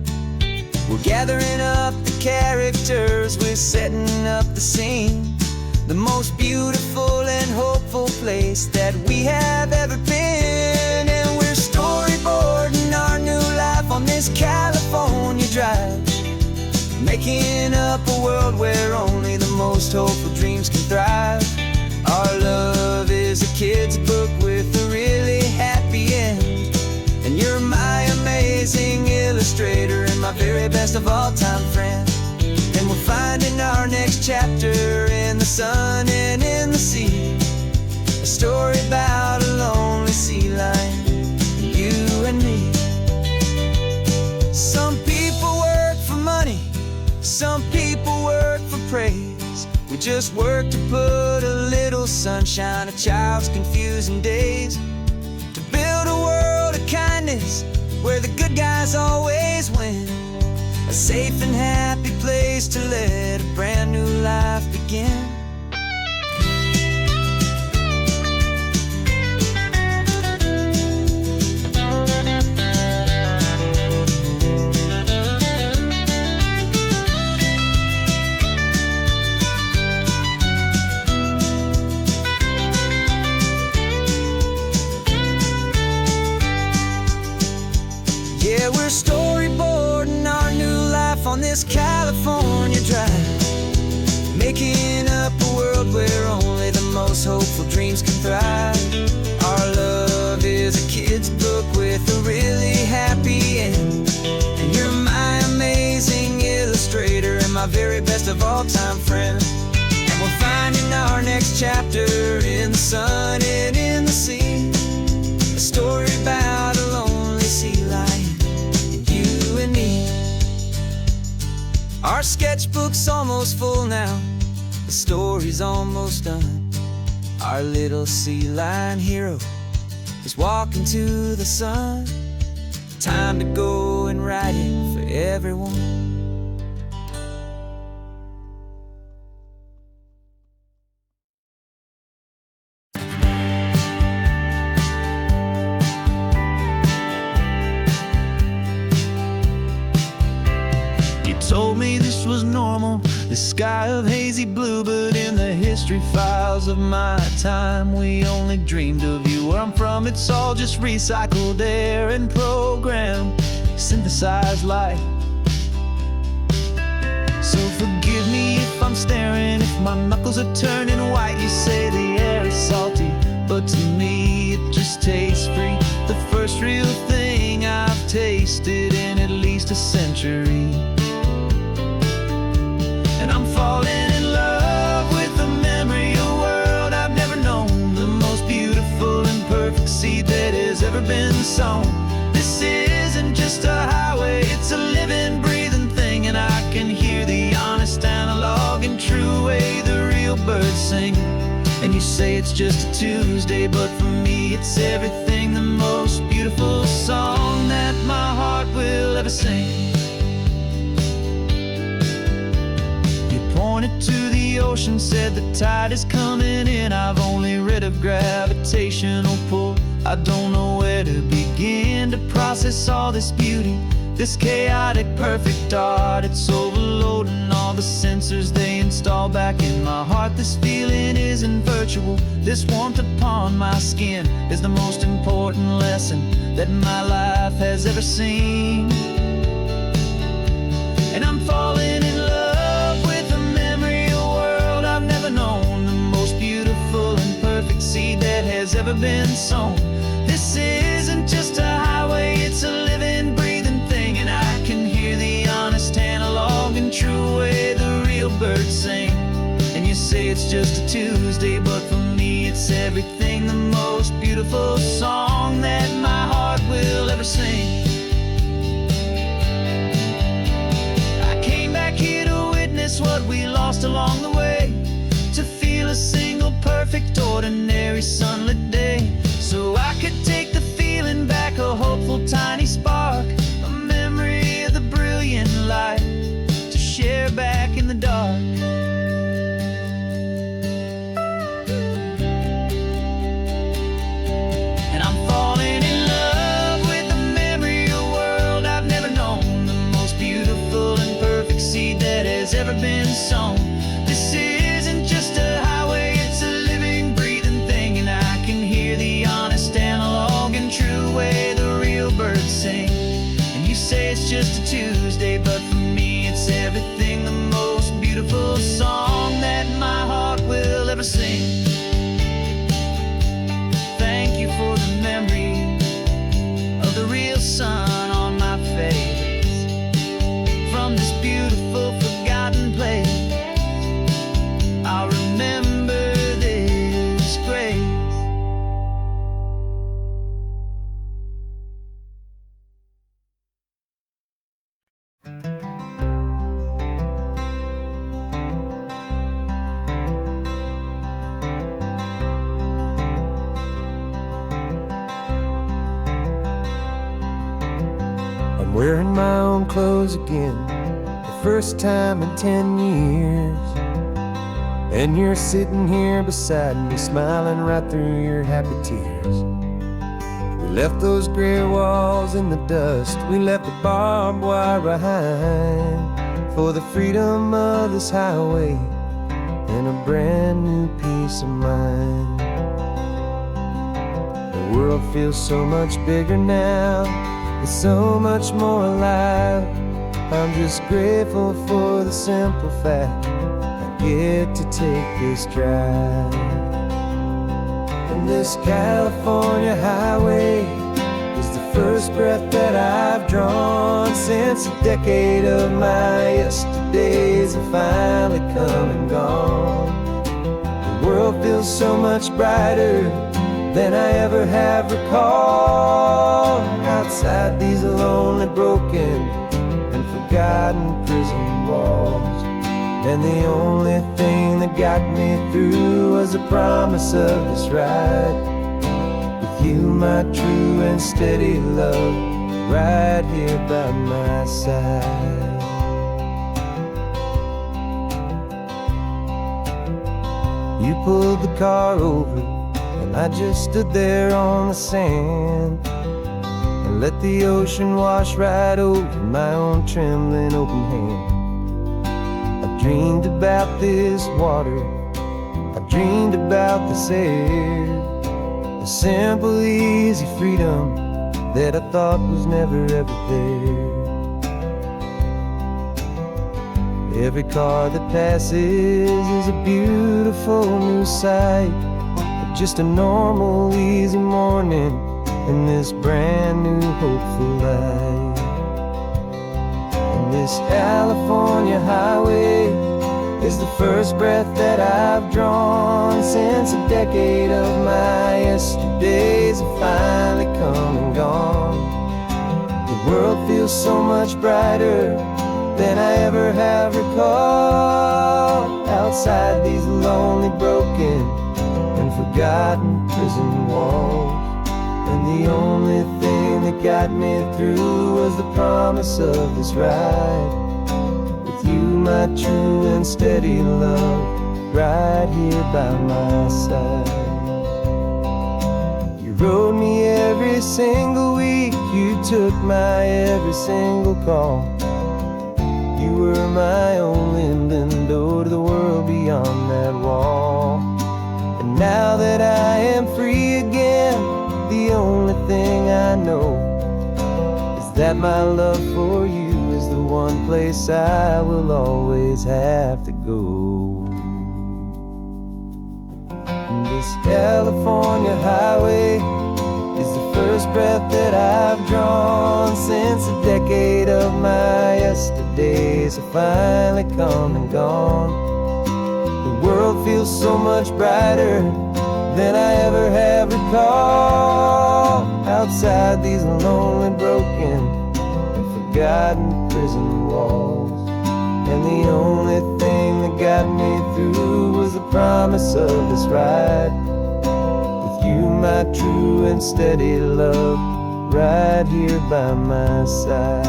We're gathering up the characters, we're setting up the scene, the most beautiful and hopeful place that we have ever been. And we're storyboarding our new life on this California drive, making up a world where only the most hopeful dreams can thrive. Our love is a kid's book with a really happy end, and you're my amazing illustrator and my very best of all time friend. And we're finding our next chapter in the sun and in the sea, a story about a lonely sea lion, you and me. Some people work for money, some people work for praise. We just work to put a little sunshine a child's confusing days, to build a world of kindness where the good guys always win, a safe and happy place to let a brand new life begin. Yeah, we're storyboarding our new life on this California drive, making up a world where only the most hopeful dreams can thrive. Our love is a kid's book with a really happy end, and you're my amazing illustrator and my very best of all time friend. And we're finding our next chapter in the sun and in the sea, a story about a lonely sea lion, you and me. Our sketchbook's almost full now, the story's almost done. Our little sea lion hero is walking to the sun. Time to go and write it for everyone. Told me this was normal, the sky of hazy blue, but in the history files of my time, we only dreamed of you. Where I'm from, it's all just recycled air and programmed, synthesized light. So forgive me if I'm staring, if my knuckles are turning white. You say the air is salty, but to me it just tastes free. The first real thing I've tasted in at least a century. And I'm falling in love with the memory of a world I've never known, the most beautiful and perfect seed that has ever been sown. This isn't just a highway, it's a living, breathing thing, and I can hear the honest analog and true way the real birds sing. And you say it's just a Tuesday, but for me it's everything, the most beautiful song that my heart will ever sing. pointed to the ocean, said the tide is coming in. I've only read of gravitational pull. I don't know where to begin to process all this beauty, this chaotic perfect art. It's overloading all the sensors they install back in my heart. This feeling isn't virtual. This warmth upon my skin is the most important lesson that my life has ever seen. And I'm falling in love with the memory of a world I've never known, the most beautiful and perfect seed that has ever been sown. This isn't just a highway, it's a living, breathing thing. And I can hear the honest analog and true way the real birds sing. And you say it's just a Tuesday, but for me it's everything, the most beautiful song that my heart will ever sing. What we lost along the way, to feel a single perfect ordinary sunlit day, so I could take the feeling back, a hopeful tiny spark, a memory of the brilliant light to share back in the dark. And I'm falling in love with the memory of a world I've never known, the most beautiful and perfect seed that has ever been sown. This isn't just a highway, it's a living, breathing thing. And I can hear the honest analog and true way the real birds sing. And you say it's just a Tuesday, but for me it's everything, the most beautiful song that my heart will ever sing. Thank you for the memory of the real sun on my face, from this beautiful forgotten place. I'll remember this grace. I'm wearing my own clothes again, the first time in 10 years. And you're sitting here beside me, smiling right through your happy tears. We left those gray walls in the dust, we left the barbed wire behind, for the freedom of this highway and a brand new peace of mind. The world feels so much bigger now, it's so much more alive. I'm just grateful for the simple fact I get to take this drive. And this California highway is the first breath that I've drawn since a decade of my yesterdays have finally come and gone. The world feels so much brighter than I ever have recalled. Outside these lonely, broken and forgotten prison walls, and the only thing that got me through was the promise of this ride with you, my true and steady love, right here by my side. You pulled the car over and I just stood there on the sand and let the ocean wash right over my own trembling open hand. I dreamed about this water, I dreamed about this air, the simple easy freedom that I thought was never ever there. Every car that passes is a beautiful new sight, just a normal easy morning in this brand new hopeful life. And this California highway is the first breath that I've drawn since a decade of my yesterdays have finally come and gone. The world feels so much brighter than I ever have recalled. Outside these lonely, broken and forgotten prison walls, and the only thing that got me through was the promise of this ride with you, my true and steady love, right here by my side. You rode me every single week, you took my every single call. You were my only window to the world beyond that wall. And now that I am free again, the only thing I know is that my love for you is the one place I will always have to go. And this California highway is the first breath that I've drawn since a decade of my yesterdays have finally come and gone. The world feels so much brighter than I ever have recalled. Outside these lonely, broken, and forgotten prison walls. And the only thing that got me through was the promise of this ride with you, my true and steady love, right here by my side.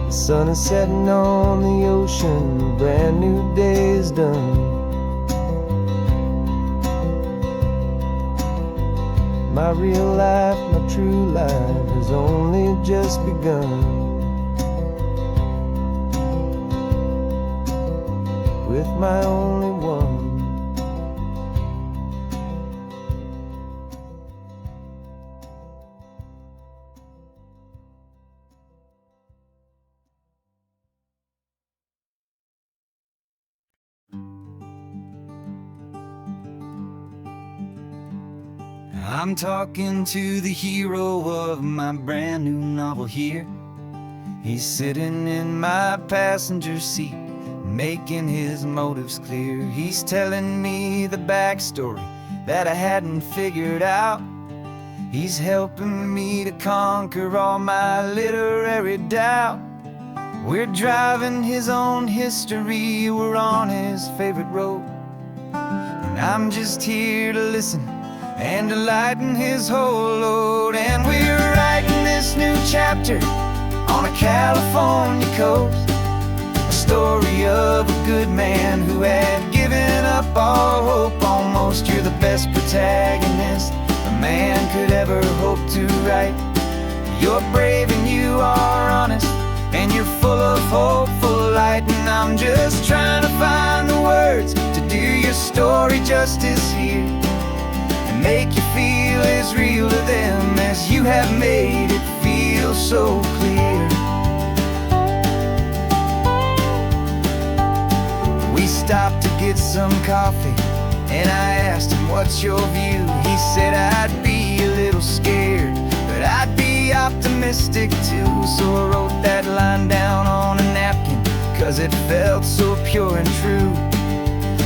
The sun is setting on the ocean, a brand new day is done. My real life, my true life has only just begun. With my only one. I'm talking to the hero of my brand new novel here. He's sitting in my passenger seat, making his motives clear. He's telling me the backstory that I hadn't figured out. He's helping me to conquer all my literary doubt. We're driving his own history, we're on his favorite road, and I'm just here to listen and to lighten his whole load. And we're writing this new chapter on a California coast, a story of a good man who had given up all hope almost. You're the best protagonist a man could ever hope to write. You're brave and you are honest, and you're full of hopeful light. And I'm just trying to find the words to do your story justice here, make you feel as real to them as you have made it feel so clear. We stopped to get some coffee, and I asked him, what's your view? He said, I'd be a little scared, but I'd be optimistic too. So I wrote that line down on a napkin, 'cause it felt so pure and true.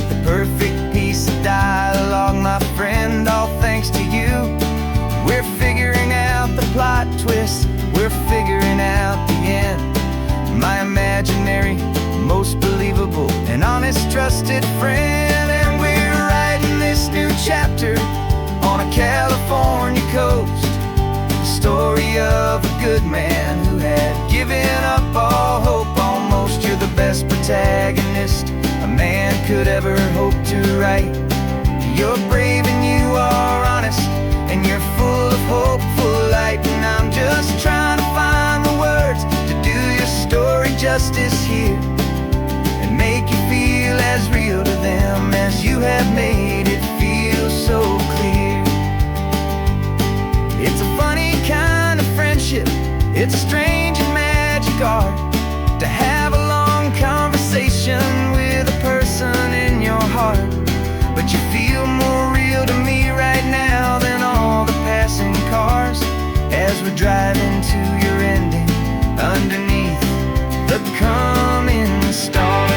The perfect piece of dialogue, my friend, all thanks to you. We're figuring out the plot twist, we're figuring out the end. My imaginary, most believable and honest trusted friend. And we're writing this new chapter on a California coast, the story of a good man who had given up all hope almost. You're the best protagonist a man could ever hope to write. You're brave and you are honest, and you're full of hopeful light. And I'm just trying to find the words to do your story justice here, and make you feel as real to them as you have made it feel so clear. It's a funny kind of friendship, it's a strange and magic art to have a long conversation with a person in your heart. But you feel more real to me right now than all the passing cars, as we're driving to your ending underneath the coming stars.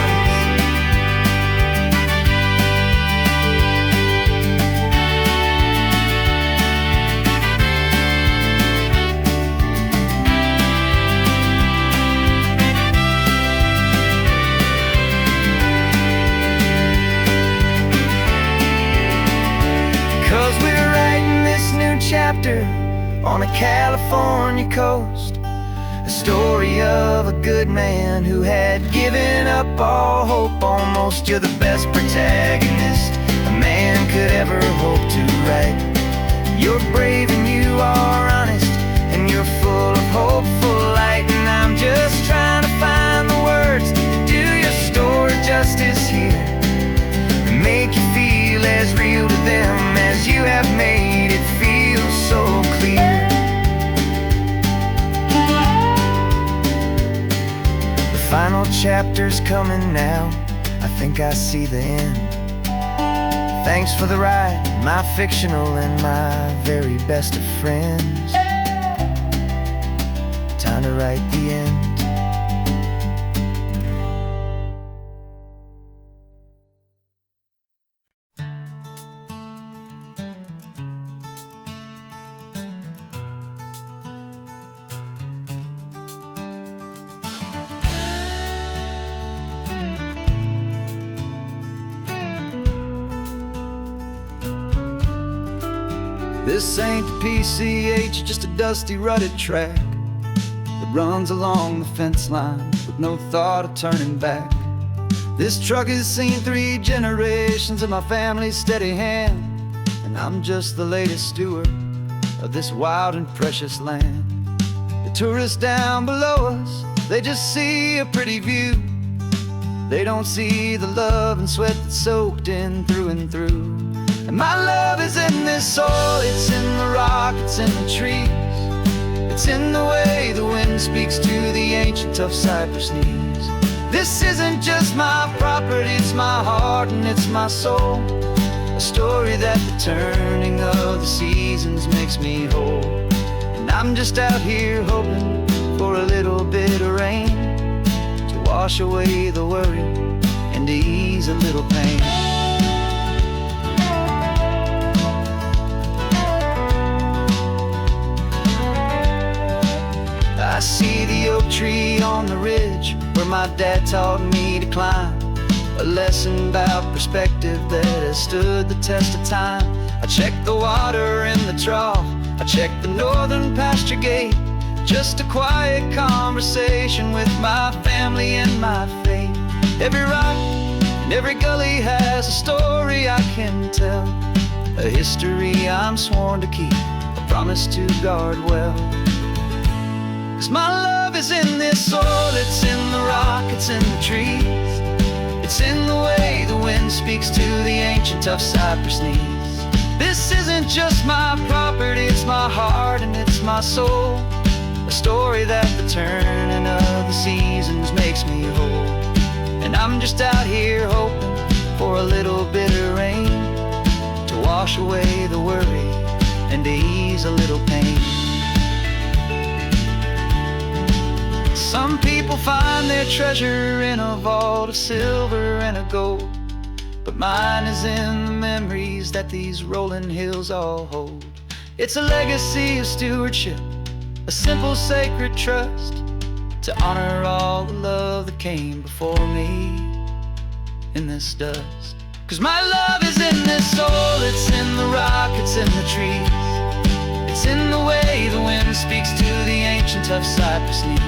'Cause we're writing this new chapter on a California coast. A story of a good man who had given up all hope almost. You're the best protagonist a man could ever hope to write. You're brave and you are honest, and you're full of hopeful light. And I'm just trying to find the words to do your story justice here, and make you feel as real to them as you have made it feel so clear. The final chapter's coming now, I think I see the end. Thanks for the ride, my fictional and my very best of friends. Time to write the end. This ain't the PCH, just a dusty, rutted track that runs along the fence line with no thought of turning back. This truck has seen 3 generations of my family's steady hand, and I'm just the latest steward of this wild and precious land. The tourists down below us, they just see a pretty view. They don't see the love and sweat that's soaked in through and through. And my love is in this soil, it's in the rock, it's in the trees. It's in the way the wind speaks to the ancient tough cypress knees. This isn't just my property, it's my heart and it's my soul. A story that the turning of the seasons makes me whole. And I'm just out here hoping for a little bit of rain to wash away the worry and to ease a little pain. I see the oak tree on the ridge where my dad taught me to climb. A lesson about perspective that has stood the test of time. I check the water in the trough, I check the northern pasture gate. Just a quiet conversation with my family and my faith. Every rock and every gully has a story I can tell, a history I'm sworn to keep, a promise to guard well. 'Cause my love is in this soil, it's in the rock, it's in the trees. It's in the way the wind speaks to the ancient tough cypress knees. This isn't just my property, it's my heart and it's my soul. A story that the turning of the seasons makes me whole. And I'm just out here hoping for a little bit of rain to wash away the worry and to ease a little pain. Some people find their treasure in a vault of silver and of gold, but mine is in the memories that these rolling hills all hold. It's a legacy of stewardship, a simple sacred trust, to honor all the love that came before me in this dust. 'Cause my love is in this soul, it's in the rock, it's in the trees. It's in the way the wind speaks to the ancient tough cypress knees.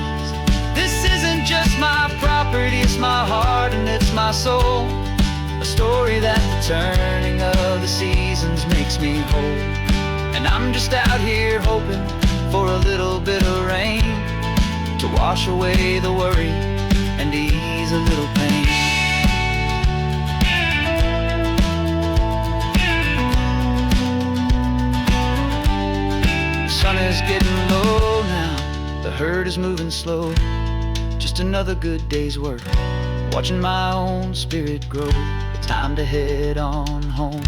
This isn't just my property, it's my heart and it's my soul. A story that the turning of the seasons makes me whole. And I'm just out here hoping for a little bit of rain to wash away the worry and ease a little pain. The sun is getting low now, the herd is moving slow. Just another good day's work, watching my own spirit grow. Time to head on home.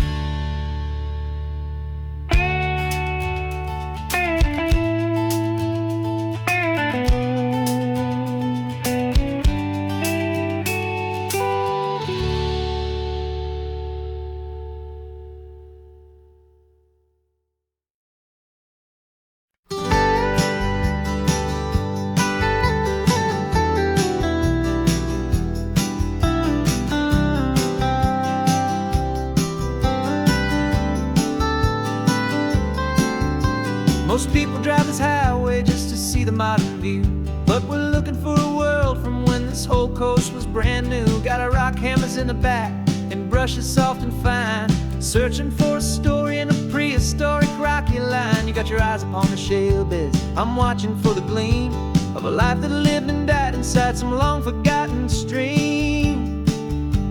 see the modern view. But we're looking for a world from when this whole coast was brand new. Got our rock hammers in the back and brushes soft and fine, searching for a story in a prehistoric rocky line. You got your eyes upon the shale beds, I'm watching for the gleam of a life that lived and died inside some long forgotten stream.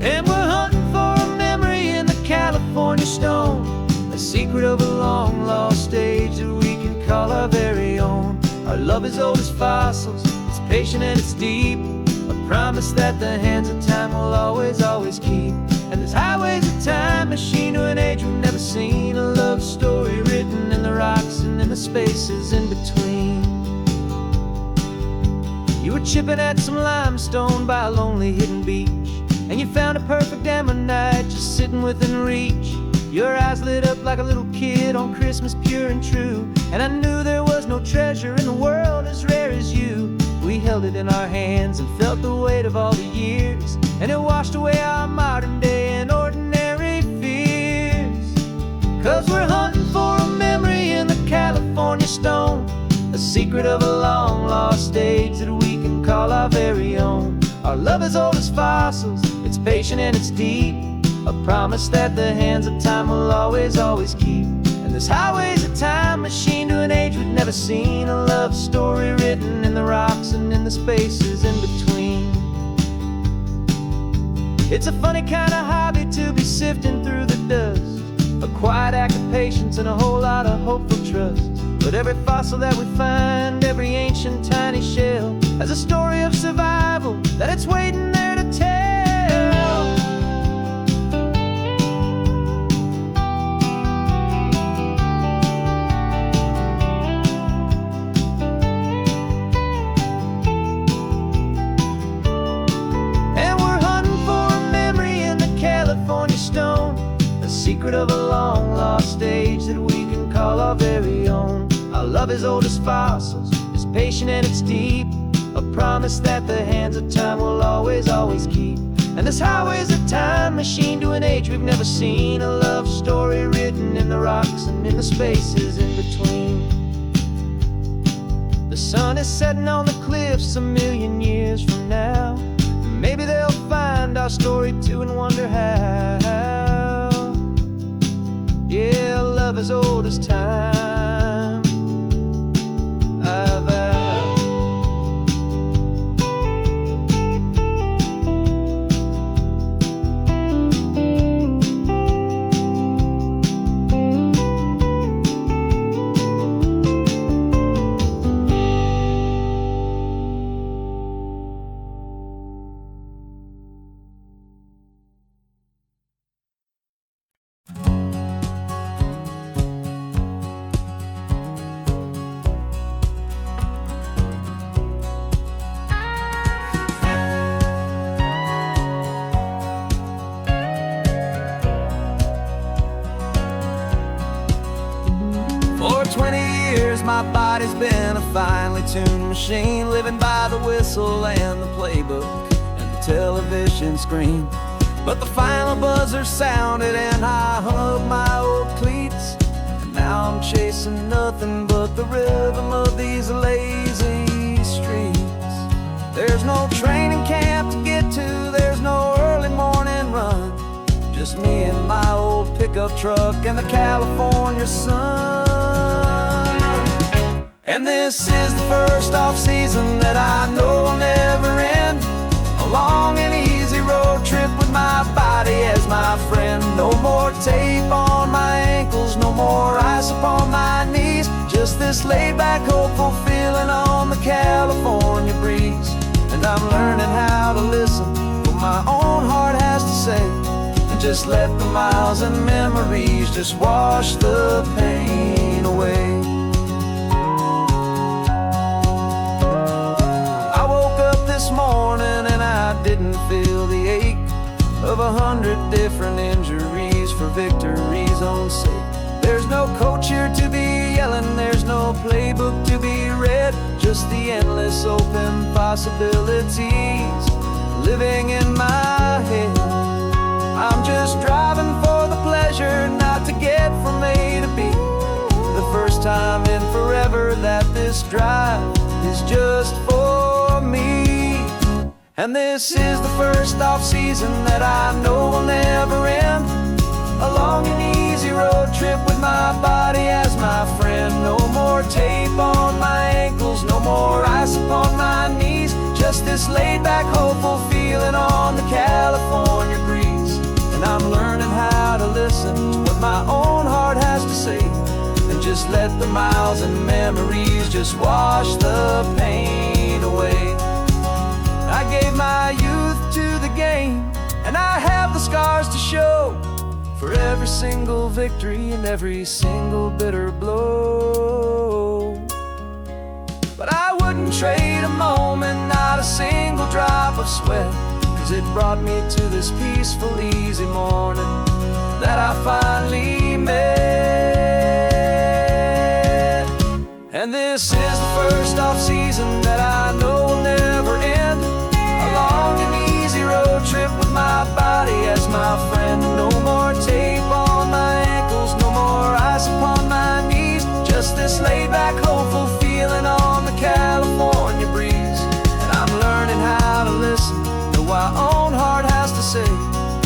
And we're hunting for a memory in the California stone, a secret of a long lost age that we can call our very own. Our love is old as fossils, it's patient and it's deep, a promise that the hands of time will always, always keep. And this highway's a time machine to an age we've never seen, a love story written in the rocks and in the spaces in between. You were chipping at some limestone by a lonely hidden beach, and you found a perfect ammonite just sitting within reach. Your eyes lit up like a little kid on Christmas, pure and true, and I knew there was no treasure in the world as rare as you. We held it in our hands and felt the weight of all the years, and it washed away our modern day and ordinary fears. 'Cause we're hunting for a memory in the California stone, a secret of a long lost age that we can call our very own. Our love is old as fossils, it's patient and it's deep, a promise that the hands of time will always, always keep. And this highway's a time machine to an age we've never seen, a love story written in the rocks and in the spaces in between. It's a funny kind of hobby to be sifting through the dust, a quiet act of patience and a whole lot of hopeful trust. But every fossil that we find, every ancient tiny shell, has a story of survival that it's waiting there to tell. And we're hunting for a memory in the California stone, a secret of a long lost age that we can call our very own. Our love is old as fossils, it's patient and it's deep, a promise that the hands of time will always, always keep. And this highway's a time machine to an age we've never seen, a love story written in the rocks and in the spaces in between. The sun is setting on the cliffs a million years from now, maybe they'll find our story too and wonder how. Yeah, love is old as time, I vow. For 20 years my body's been a finely tuned machine, living by the whistle and the playbook and the television screen. But the final buzzer sounded and I hung up my old cleats, and now I'm chasing nothing but the rhythm of these lazy streets. There's no training camp to get to, there's no early morning run, just me and my old pickup truck and the California sun. And this is the first off-season that I know will never end, a long and easy road trip with my body as my friend. No more tape on my ankles, no more ice upon my knees, just this laid-back, hopeful feeling on the California breeze. And I'm learning how to listen what my own heart has to say, and just let the miles and memories just wash the pain away. I woke up this morning and I didn't feel the ache of 100 different injuries for victory's own sake. There's no coach here to be yelling, there's no playbook to be read, just the endless open possibilities living in my head. I'm just driving for the pleasure, not to get from A to B. The first time in forever that this drive memories just for me. And this is the first off-season that I know will never end. A long and easy road trip with my body as my friend. No more tape on my ankles, no more ice upon my knees. Just this laid-back, hopeful feeling on the California breeze. And I'm learning how to listen to what my own heart has to say, and just let the miles and memories just wash the pain away. I gave my youth to the game, and I have the scars to show for every single victory and every single bitter blow. But I wouldn't trade a moment, not a single drop of sweat, 'cause it brought me to this peaceful, easy morning that I finally met. And this is the first off-season that I know will never end. A long and easy road trip with my body as my friend. No more tape on my ankles, no more ice upon my knees. Just this laid-back, hopeful feeling on the California breeze. And I'm learning how to listen to what my own heart has to say,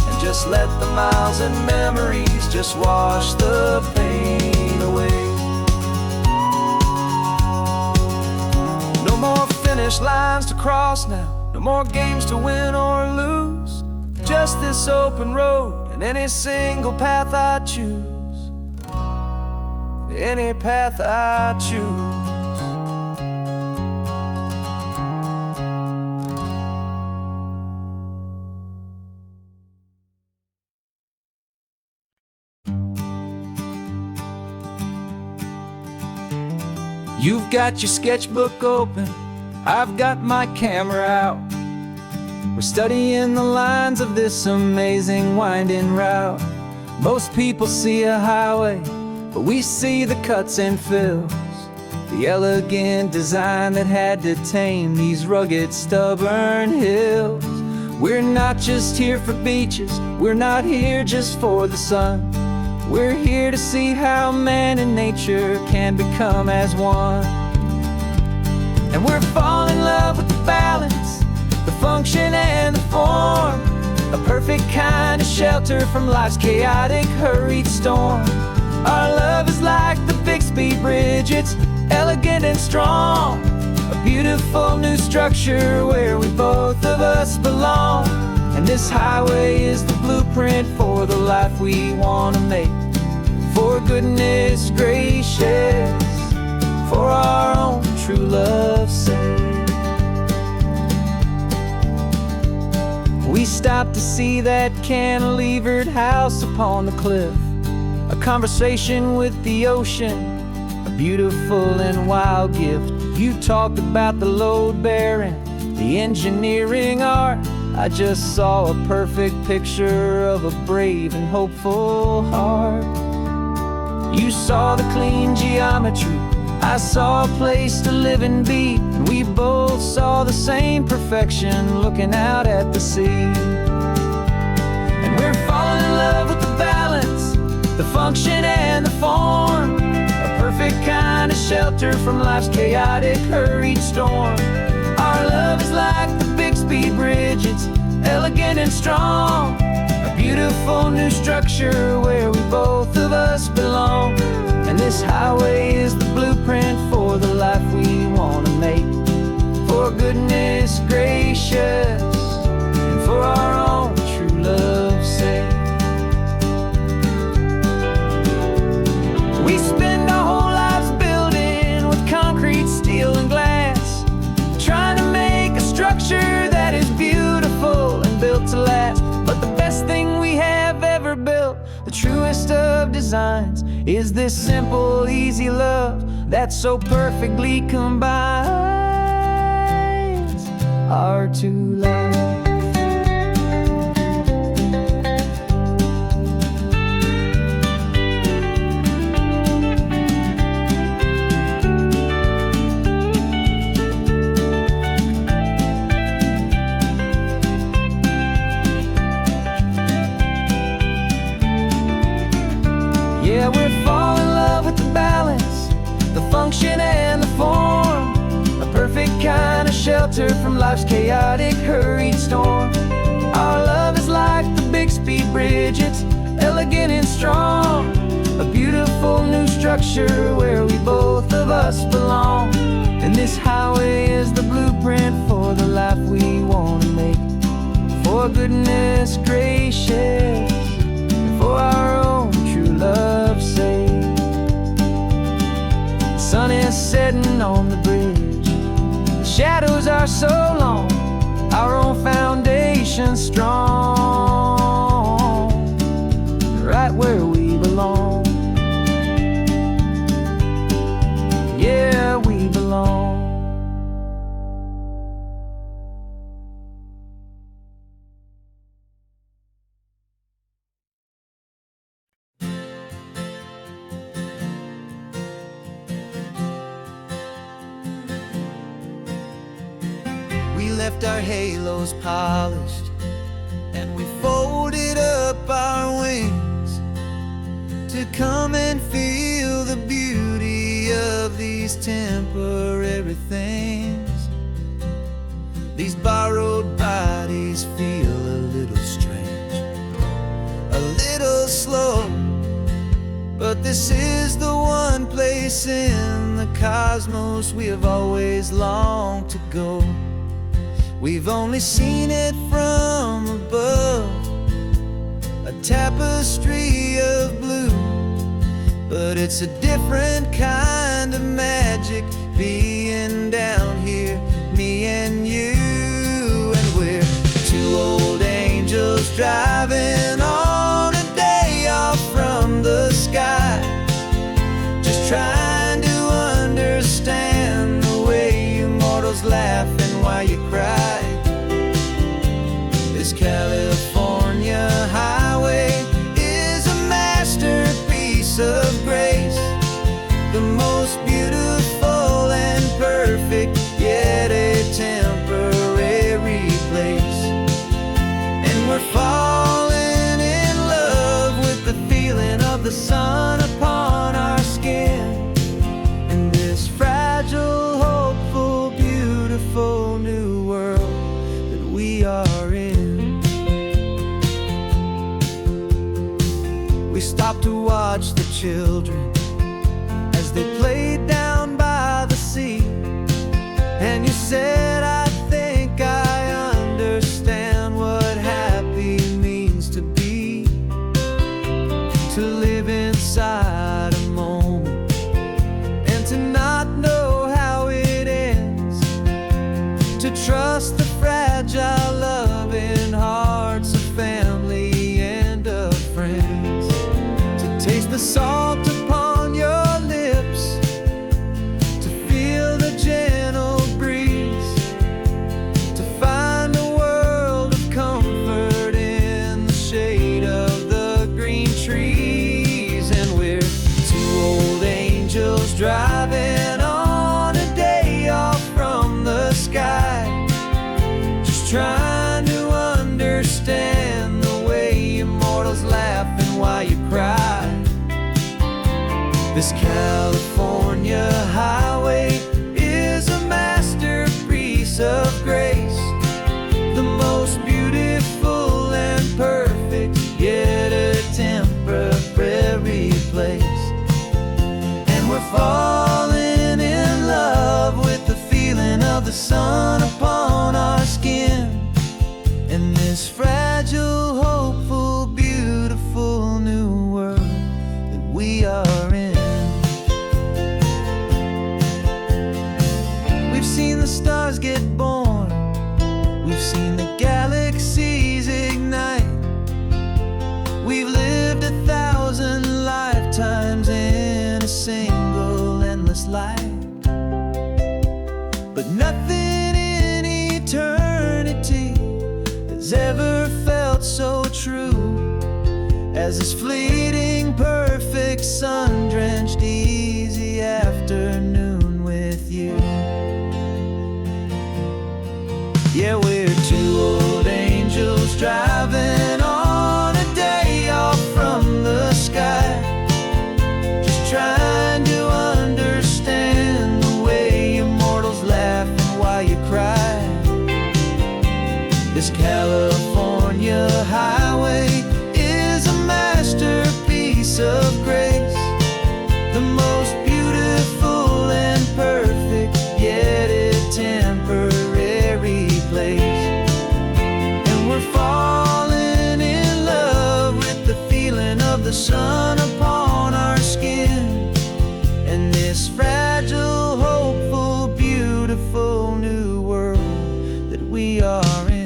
and just let the miles and memories just wash the pain away. No more finish lines to cross now, no more games to win or lose. Just this open road and any single path I choose. Any path I choose. You've got your sketchbook open, I've got my camera out. We're studying the lines of this amazing winding route. Most people see a highway, but we see the cuts and fills, the elegant design that had to tame these rugged, stubborn hills. We're not just here for beaches, we're not here just for the sun. We're here to see how man and nature can become as one. And we're falling in love with the balance, the function and the form, a perfect kind of shelter from life's chaotic, hurried storm. Our love is like the Bixby Bridge, it's elegant and strong, a beautiful new structure where we both of us belong. And this highway is the blueprint for the life we want to make. For goodness gracious, for our own true love's sake. We stopped to see that cantilevered house upon the cliff, a conversation with the ocean, a beautiful and wild gift. You talked about the load bearing, the engineering art. I just saw a perfect picture of a brave and hopeful heart. You saw the clean geometry, I saw a place to live and be, and we both saw the same perfection looking out at the sea. And we're falling in love with the balance, the function and the form, a perfect kind of shelter from life's chaotic, hurried storm. Our love is like the Bixby Bridge, it's elegant and strong, a beautiful new structure where we both of us belong. And this highway is the blueprint for the life we want to make. For goodness gracious, and for our own true love's sake. We spend our whole lives building with concrete, steel and glass, trying to make a structure that is beautiful and built to last. But the best thing we have ever built, the truest of designs, is this simple, easy love that so perfectly combines our two lives. Yeah, we're falling in love with the balance, the function and the form, a perfect shelter from life's chaotic, hurried storm. Our love is like the Bixby Bridge, it's elegant and strong. A beautiful new structure where we both of us belong. And this highway is the blueprint for the life we want to make. For goodness gracious, and for our own true love's sake. The sun is setting on the bridge, the shadows are so long, our own foundation strong, right where we belong. Yeah, we belong. We left our halos polished, and we folded up our wings to come and feel the beauty of these temporary things. These borrowed bodies feel a little strange, a little slow, but this is the one place in the cosmos we have always longed to go. We've only seen it from above, a tapestry of blue, but it's a different kind of magic being down here, me and you. And we're two old angels driving on a day off from the sky, just trying to understand the way you mortals laugh and why you cry. This California highway is a masterpiece of grace, the most beautiful and perfect, yet a temporary place. And we're falling in love with the feeling of the sun upon our skin, in this fragile, hopeful, beautiful new world that we are in. We stopped to watch the children as they played down by the sea, and you said, I think I understand what happy means to be, to live inside a moment and to not know how it ends, to trust the fragile loving hearts of family and of friends, to taste the salt upon your lips, to feel the gentle breeze, to find a world of comfort in the shade of the green trees. And we're two old angels driving on a day off from the sky, just trying to understand the way immortals laugh and why you cry. This California highway is a masterpiece of grace, the most beautiful and perfect, yet a temporary place. And we're falling in love with the feeling of the sun upon our skin, in this fragile, hopeful, beautiful new world that we are in. We've seen the stars get born, we've seen the galaxies ignite, we've lived 1,000 lifetimes in a single endless life. But nothing in eternity has ever felt so true as this fleeting, perfect, sun-drenched, easy afternoon with you. Yeah, we're two old angels driving on a day off from the sky, just trying to understand the way immortals laugh and why you cry. of the sun upon our skin, and this fragile, hopeful, beautiful new world that we are in.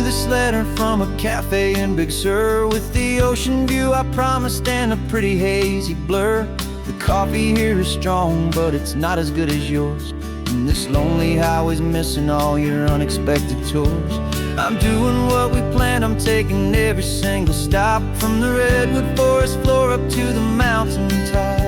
This letter from a cafe in Big Sur, with the ocean view I promised and a pretty hazy blur. The coffee here is strong, but it's not as good as yours, and this lonely highway's missing all your unexpected tours. I'm doing what we planned, I'm taking every single stop, from the redwood forest floor up to the mountain top.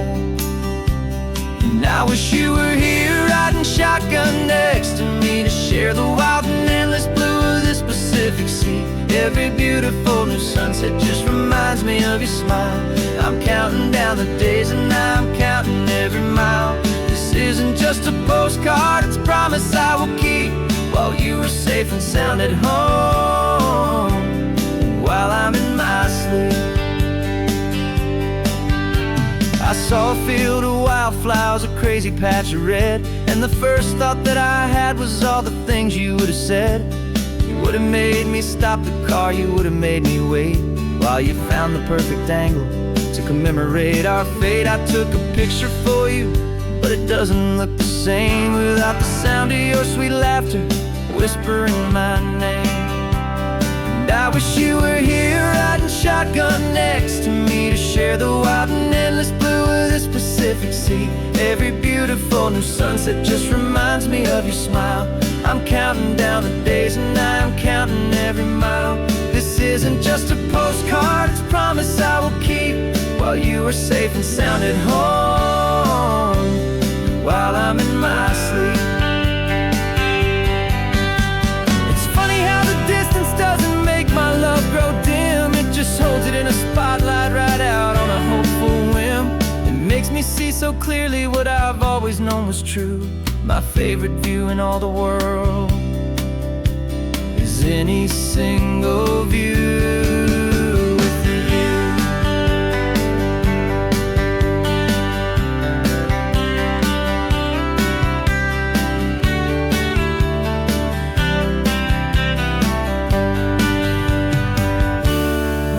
And I wish you were here riding shotgun next to me, to share the wild and endless blue of this Pacific Sea. Every beautiful new sunset just reminds me of your smile. I'm counting down the days and I'm counting every mile. This isn't just a postcard, it's a promise I will keep, while you are safe and sound at home, and while I'm in my sleep. I saw a field of wildflowers, a crazy patch of red, and the first thought that I had was all the things you would have said. You would have made me stop the car, you would have made me wait, while you found the perfect angle to commemorate our fate. I took a picture for you, but it doesn't look the same without the sound of your sweet laughter whispering my name. And I wish you were here riding shotgun next to me, to share the wild and endless blue of this Pacific Sea. Every beautiful new sunset just reminds me of your smile. I'm counting down the days and I'm counting every mile. This isn't just a postcard, it's a promise I will keep, while you are safe and sound at home, while I'm in my sleep. It's funny how the distance doesn't make my love grow dim, it just holds it in a spotlight right out on a hopeful whim. It makes me see so clearly what I've always known was true. My favorite view in all the world is any single view with you.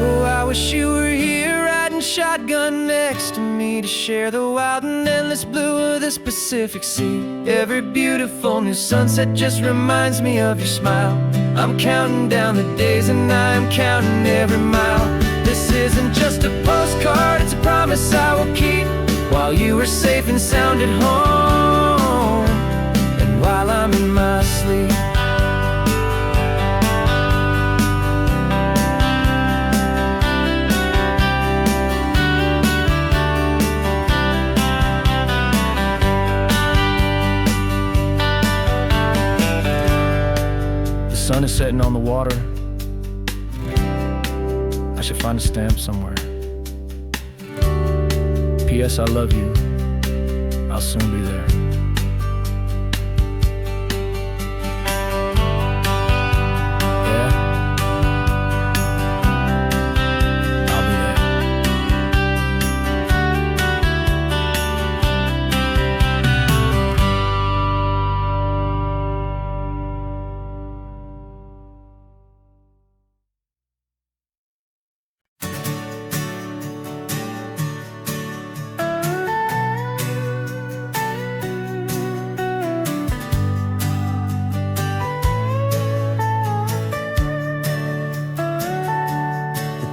Oh, I wish you were here riding shotgun next to me, to share the wild and endless blue of this Pacific Sea. Every beautiful new sunset just reminds me of your smile. I'm counting down the days and I'm counting every mile. This isn't just a postcard, it's a promise I will keep, while you are safe and sound at home, and while I'm in my sleep. The sun is setting on the water. I should find a stamp somewhere. P.S. I love you. I'll soon be there. Yeah? I'll be there.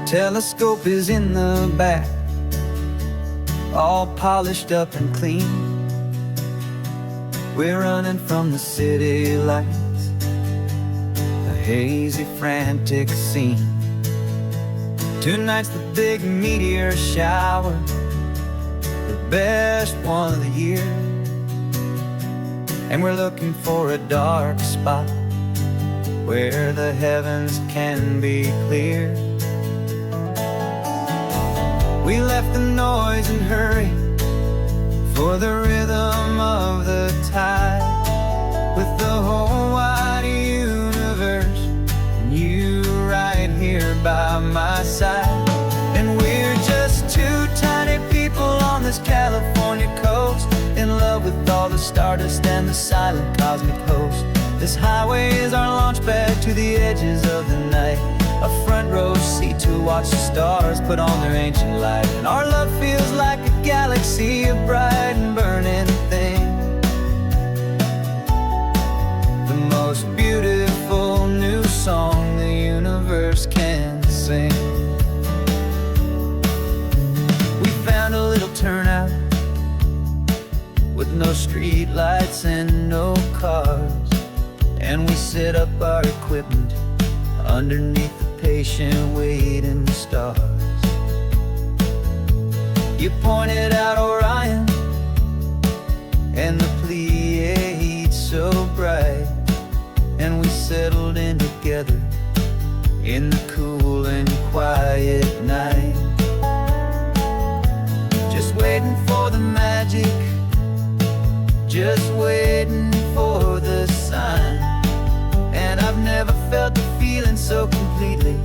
Telescope is in the back, all polished up and clean. We're running from the city lights, a hazy, frantic scene. Tonight's the big meteor shower, the best one of the year. And we're looking for a dark spot where the heavens can be clear. We left the noise and hurry for the rhythm of the tide, with the whole wide universe and you right here by my side. And we're just two tiny people on this California coast, in love with all the stardust and the silent cosmic host. This highway is our launch pad to the edges of the night, a front row seat to watch the stars put on their ancient light. And our love feels like a galaxy, a bright and burning thing, the most beautiful new song the universe can sing. We found a little turnout with no street lights and no cars, and we set up our equipment underneath the patient waiting stars. You pointed out Orion and the Pleiades so bright, and we settled in together in the cool and quiet night, just waiting for the magic, just waiting for the sign. And I've never felt the feeling so completely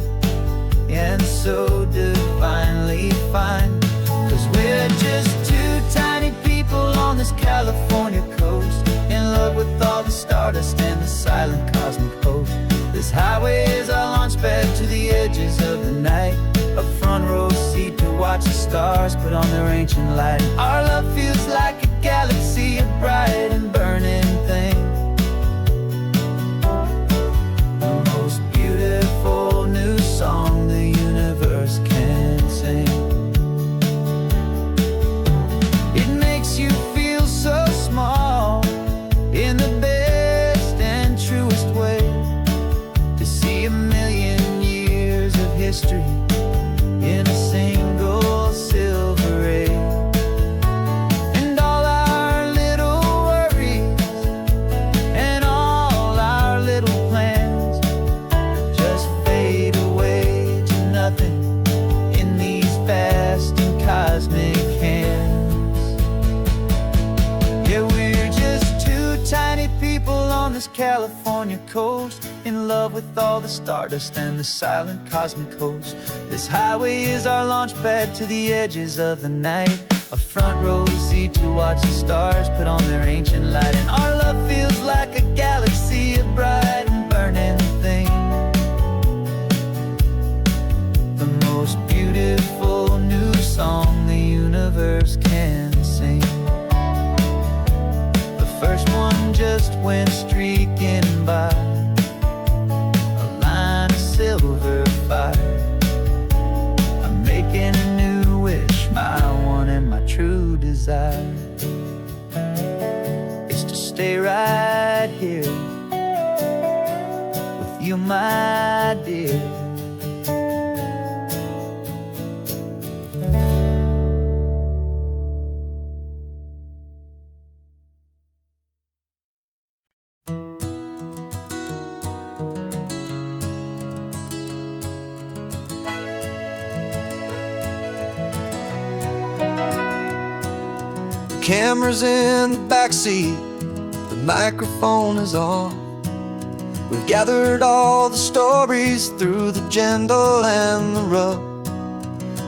and so divinely fine, 'cause we're just two tiny people on this California coast, in love with all the stardust and the silent cosmic host. This highway is our launch pad to the edges of the night, a front row seat to watch the stars put on their ancient light. Our love feels like a galaxy, a bright and burning thing, the most beautiful new song the universe can sing. It makes you feel so small in the best and truest way, to see a million years of history in a single silver ray. And all our little worries and all our little plans just fade away to nothing in these vast and cosmic hands. Yeah, we're just two tiny people on this California coast, in love with all the stardust and the silent cosmic host. This highway is our launch pad to the edges of the night, a front row seat to watch the stars put on their ancient light. And our love feels like a galaxy, a bright and burning thing, the most beautiful new song the universe can sing. The first one just went streaking by, a line of silver fire. I'm making a new wish, my one and my true desire is to stay right here with you, my dear. Camera's in the backseat, the microphone is on. We've gathered all the stories through the gentle and the rough.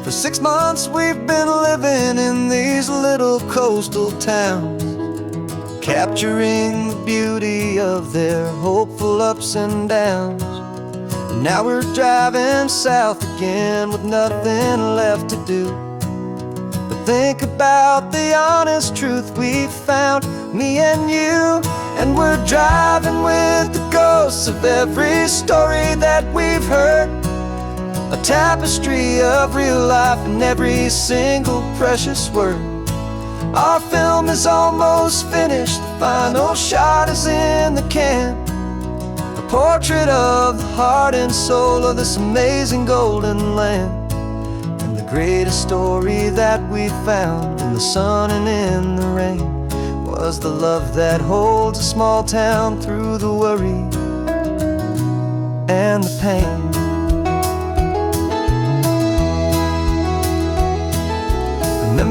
For 6 months we've been living in these little coastal towns, capturing the beauty of their hopeful ups and downs. And now we're driving south again with nothing left to do. Think about the honest truth we found, me and you. And we're driving with the ghosts of every story that we've heard, a tapestry of real life in every single precious word. Our film is almost finished, the final shot is in the can, a portrait of the heart and soul of this amazing golden land. Greatest story that we found in the sun and in the rain was the love that holds a small town through the worry and the pain.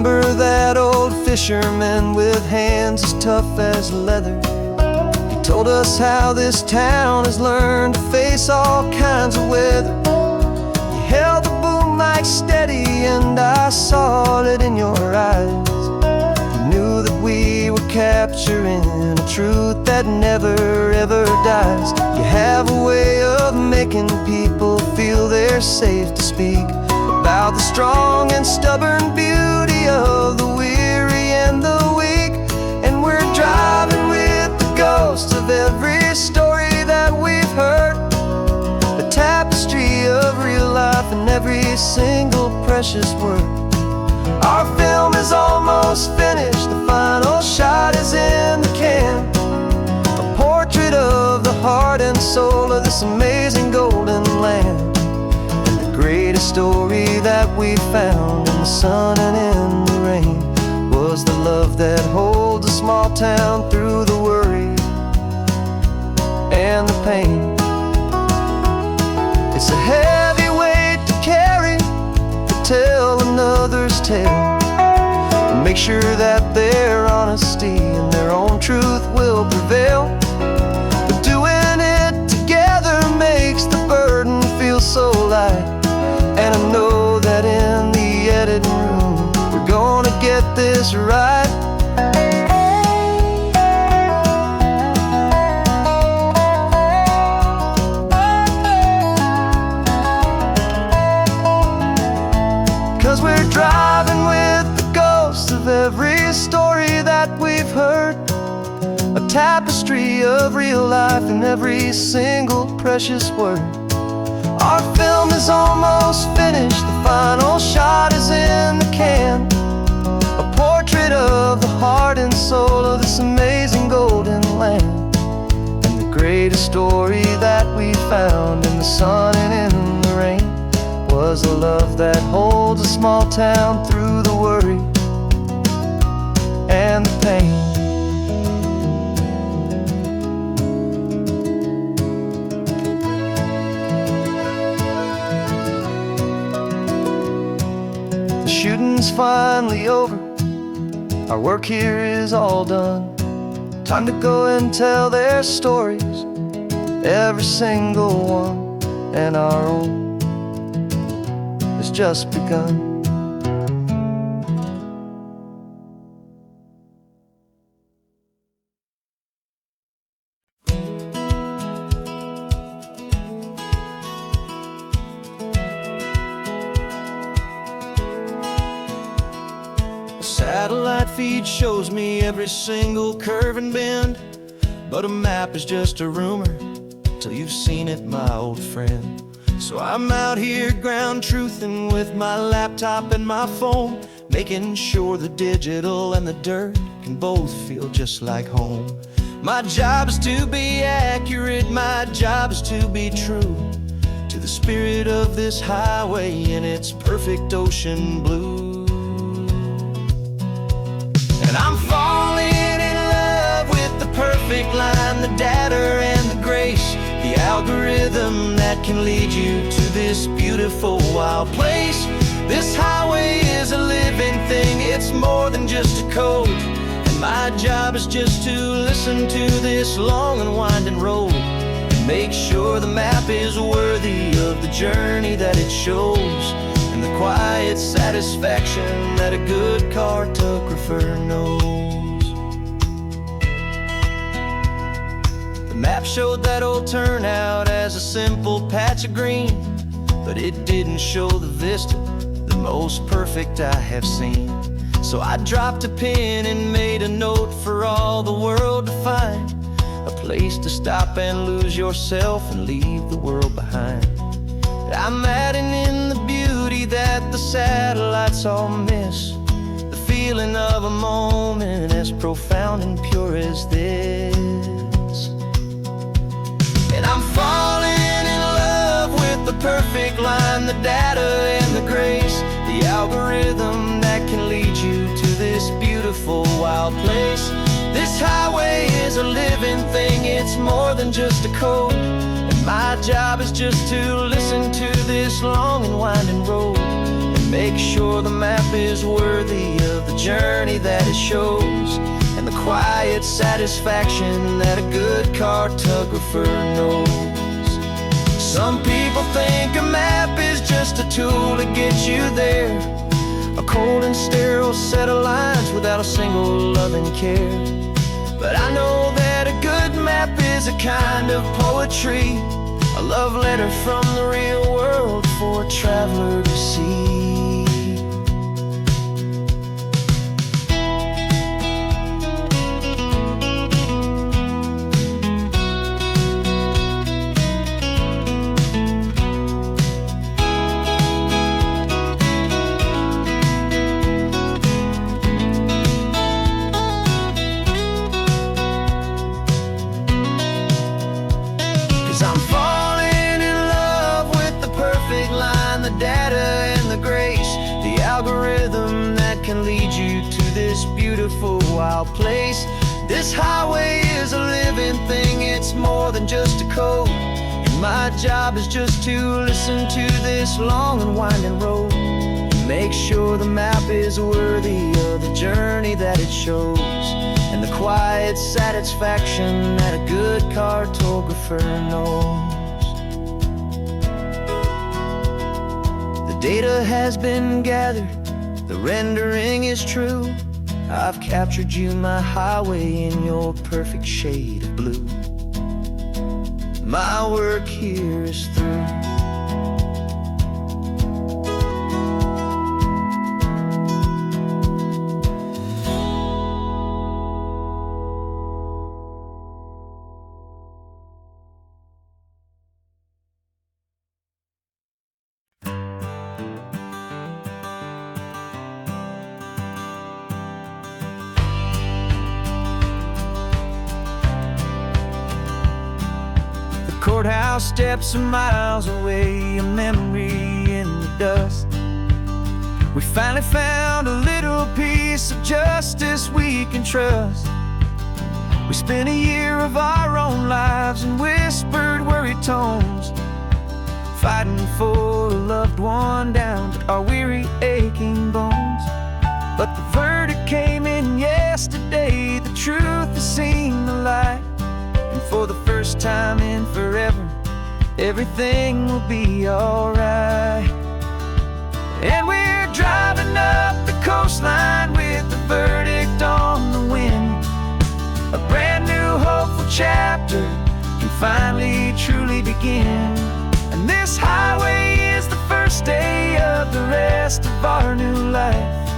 remember that old fisherman with hands as tough as leather. He told us how this town has learned to face all kinds of weather. You held the boom mic steady and I saw it in your eyes. You knew that we were capturing a truth that never ever dies. You have a way of making people feel they're safe to speak about the strong and stubborn beauty of the weary and the weak. And we're driving with the ghosts of every story that we've heard, the tapestry of real life and every single precious word. Our film is almost finished, the final shot is in the can, a portrait of the heart and soul of this amazing golden land. Greatest story that we found in the sun and in the rain was the love that holds a small town through the worry and the pain. It's a heavy weight to carry, to tell another's tale, and make sure that their honesty and their own truth will prevail. But doing it together makes the burden feel so light. And I know that in the editing room we're gonna get this right. 'Cause we're driving with the ghosts of every story that we've heard, a tapestry of real life and every single precious word. Our film is almost finished, the final shot is in the can, a portrait of the heart and soul of this amazing golden land. And the greatest story that we found in the sun and in the rain was a love that holds a small town through the worry and the pain. Shooting's finally over, our work here is all done. Time to go and tell their stories, every single one, and our own has just begun. Satellite feed shows me every single curve and bend, but a map is just a rumor till you've seen it, my old friend. So I'm out here ground truthing with my laptop and my phone, making sure the digital and the dirt can both feel just like home. My job is to be accurate, my job is to be true to the spirit of this highway in its perfect ocean blue. And I'm falling in love with the perfect line, the data and the grace, the algorithm that can lead you to this beautiful wild place. This highway is a living thing, it's more than just a code. And my job is just to listen to this long and winding road and make sure the map is worthy of the journey that it shows, and the quiet satisfaction that a good cartographer knows. The map showed that old turnout as a simple patch of green, but it didn't show the vista, the most perfect I have seen. So I dropped a pin and made a note for all the world to find, a place to stop and lose yourself and leave the world behind. I'm adding in the beauty that the satellites all miss, the feeling of a moment as profound and pure as this. And I'm falling in love with the perfect line, the data and the grace, the algorithm that can lead you to this beautiful wild place. This highway is a living thing, it's more than just a code. My job is just to listen to this long and winding road and Make sure the map is worthy of the journey that it shows, and the quiet satisfaction that a good cartographer knows. Some people think a map is just a tool to get you there, a cold and sterile set of lines without a single loving care. But I know that a good map is a kind of poetry, a love letter from the real world for a traveler to see. 'Cause I'm falling in love with the perfect line, the data and the grace, the algorithm that can lead you to this beautiful wild place. This highway is a living thing, it's more than just a code, and my job is just to listen to this long and winding road, and make sure the map is worthy of the journey that it shows, and the quiet satisfaction that a good cartographer knows. The data has been gathered, the rendering is true. I've captured you, my highway, in your perfect shade of blue. My work here is through. Courthouse steps are miles away, a memory in the dust. We finally found a little piece of justice we can trust. We spent a year of our own lives in whispered, worried tones, fighting for a loved one down to our weary, aching bones. But the verdict came in yesterday, the truth has seen the light. And for the first time in forever, everything will be alright. And we're driving up the coastline with the verdict on the wind. A brand new hopeful chapter can finally truly begin. And this highway is the first day of the rest of our new life,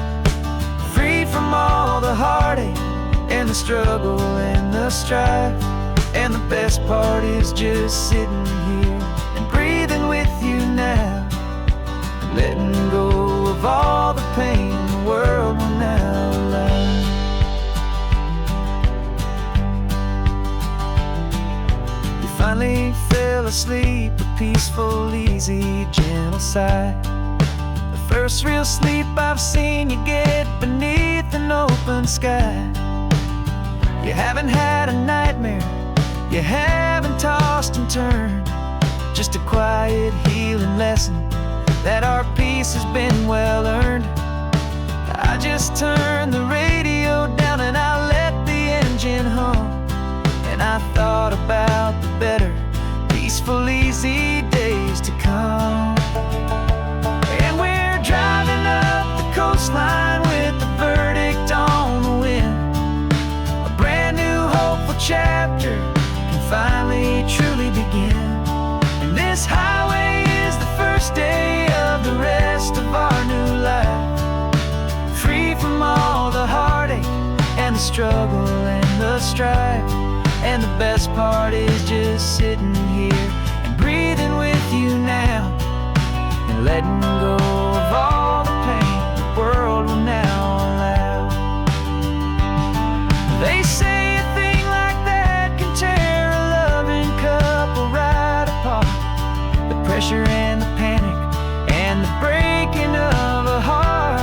freed from all the heartache and the struggle and the strife. And the best part is just sitting here and breathing with you now, letting go of all the pain the world will now allow. You finally fell asleep, a peaceful, easy, gentle sigh. The first real sleep I've seen you get beneath an open sky. You haven't had a nightmare, you haven't tossed and turned, just a quiet healing lesson that our peace has been well earned. I just turned the radio down and I let the engine hum, and I thought about the better, peaceful, easy days to come. And we're driving up the coastline with the verdict on the wind, a brand new hopeful chapter finally truly begin. And this highway is the first day of the rest of our new life, free from all the heartache and the struggle and the strife. And the best part is just sitting here and breathing with you now, and letting go of all the pain the world will now allow. They say pressure and the panic and the breaking of a heart,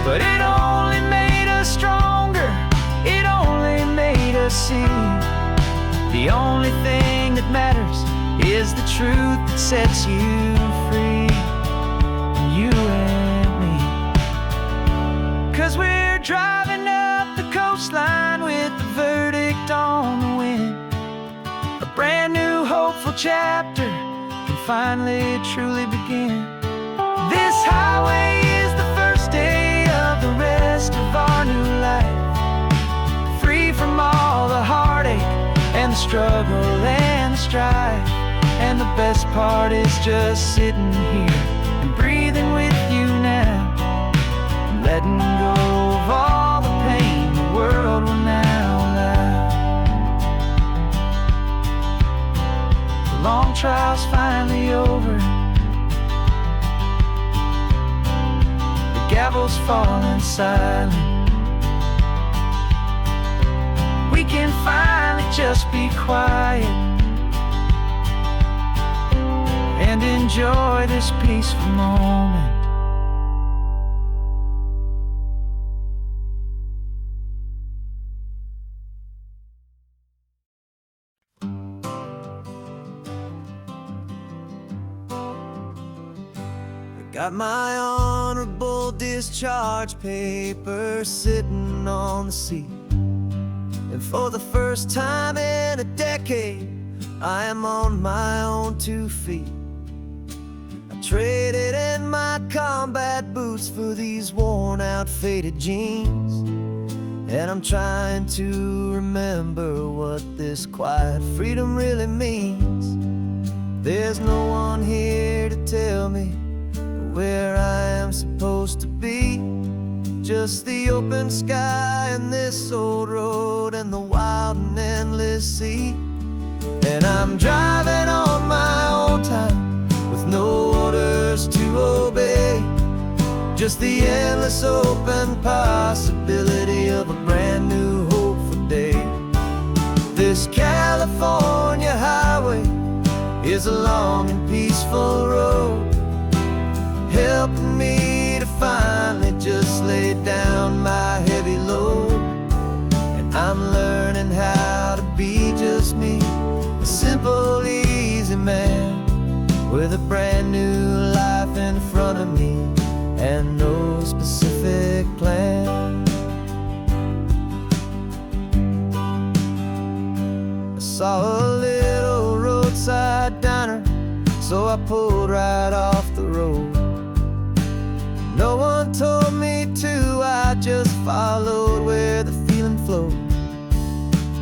but it only made us stronger, it only made us see the only thing that matters is the truth that sets you free, you and me. we're driving up the coastline with the verdict on the wind. A brand new hopeful chapter can finally truly begin. This highway is the first day of the rest of our new life, free from all the heartache and the struggle and the strife. And the best part is just sitting here and breathing with you now, and letting go of all the pain the world will now allow. The long trial's finally over, the gavel's falling silent. We can finally just be quiet and enjoy this peaceful moment. I got my honorable discharge paper sitting on the seat, and for the first time in a decade, I am on my own 2 feet. Traded in my combat boots for these worn out faded jeans, and I'm trying to remember what this quiet freedom really means. There's no one here to tell me where I am supposed to be, just the open sky and this old road and the wild and endless sea. And I'm driving on my own time with no orders to obey, just the endless open possibility of a brand new hopeful day. This California highway is a long and peaceful road, helping me to finally just lay down my heavy load. And I'm learning how to be just me, a simple, easy man with a brand new life in front of me and no specific plan. I saw a little roadside diner, so I pulled right off the road. No one told me to, I just followed where the feeling flowed.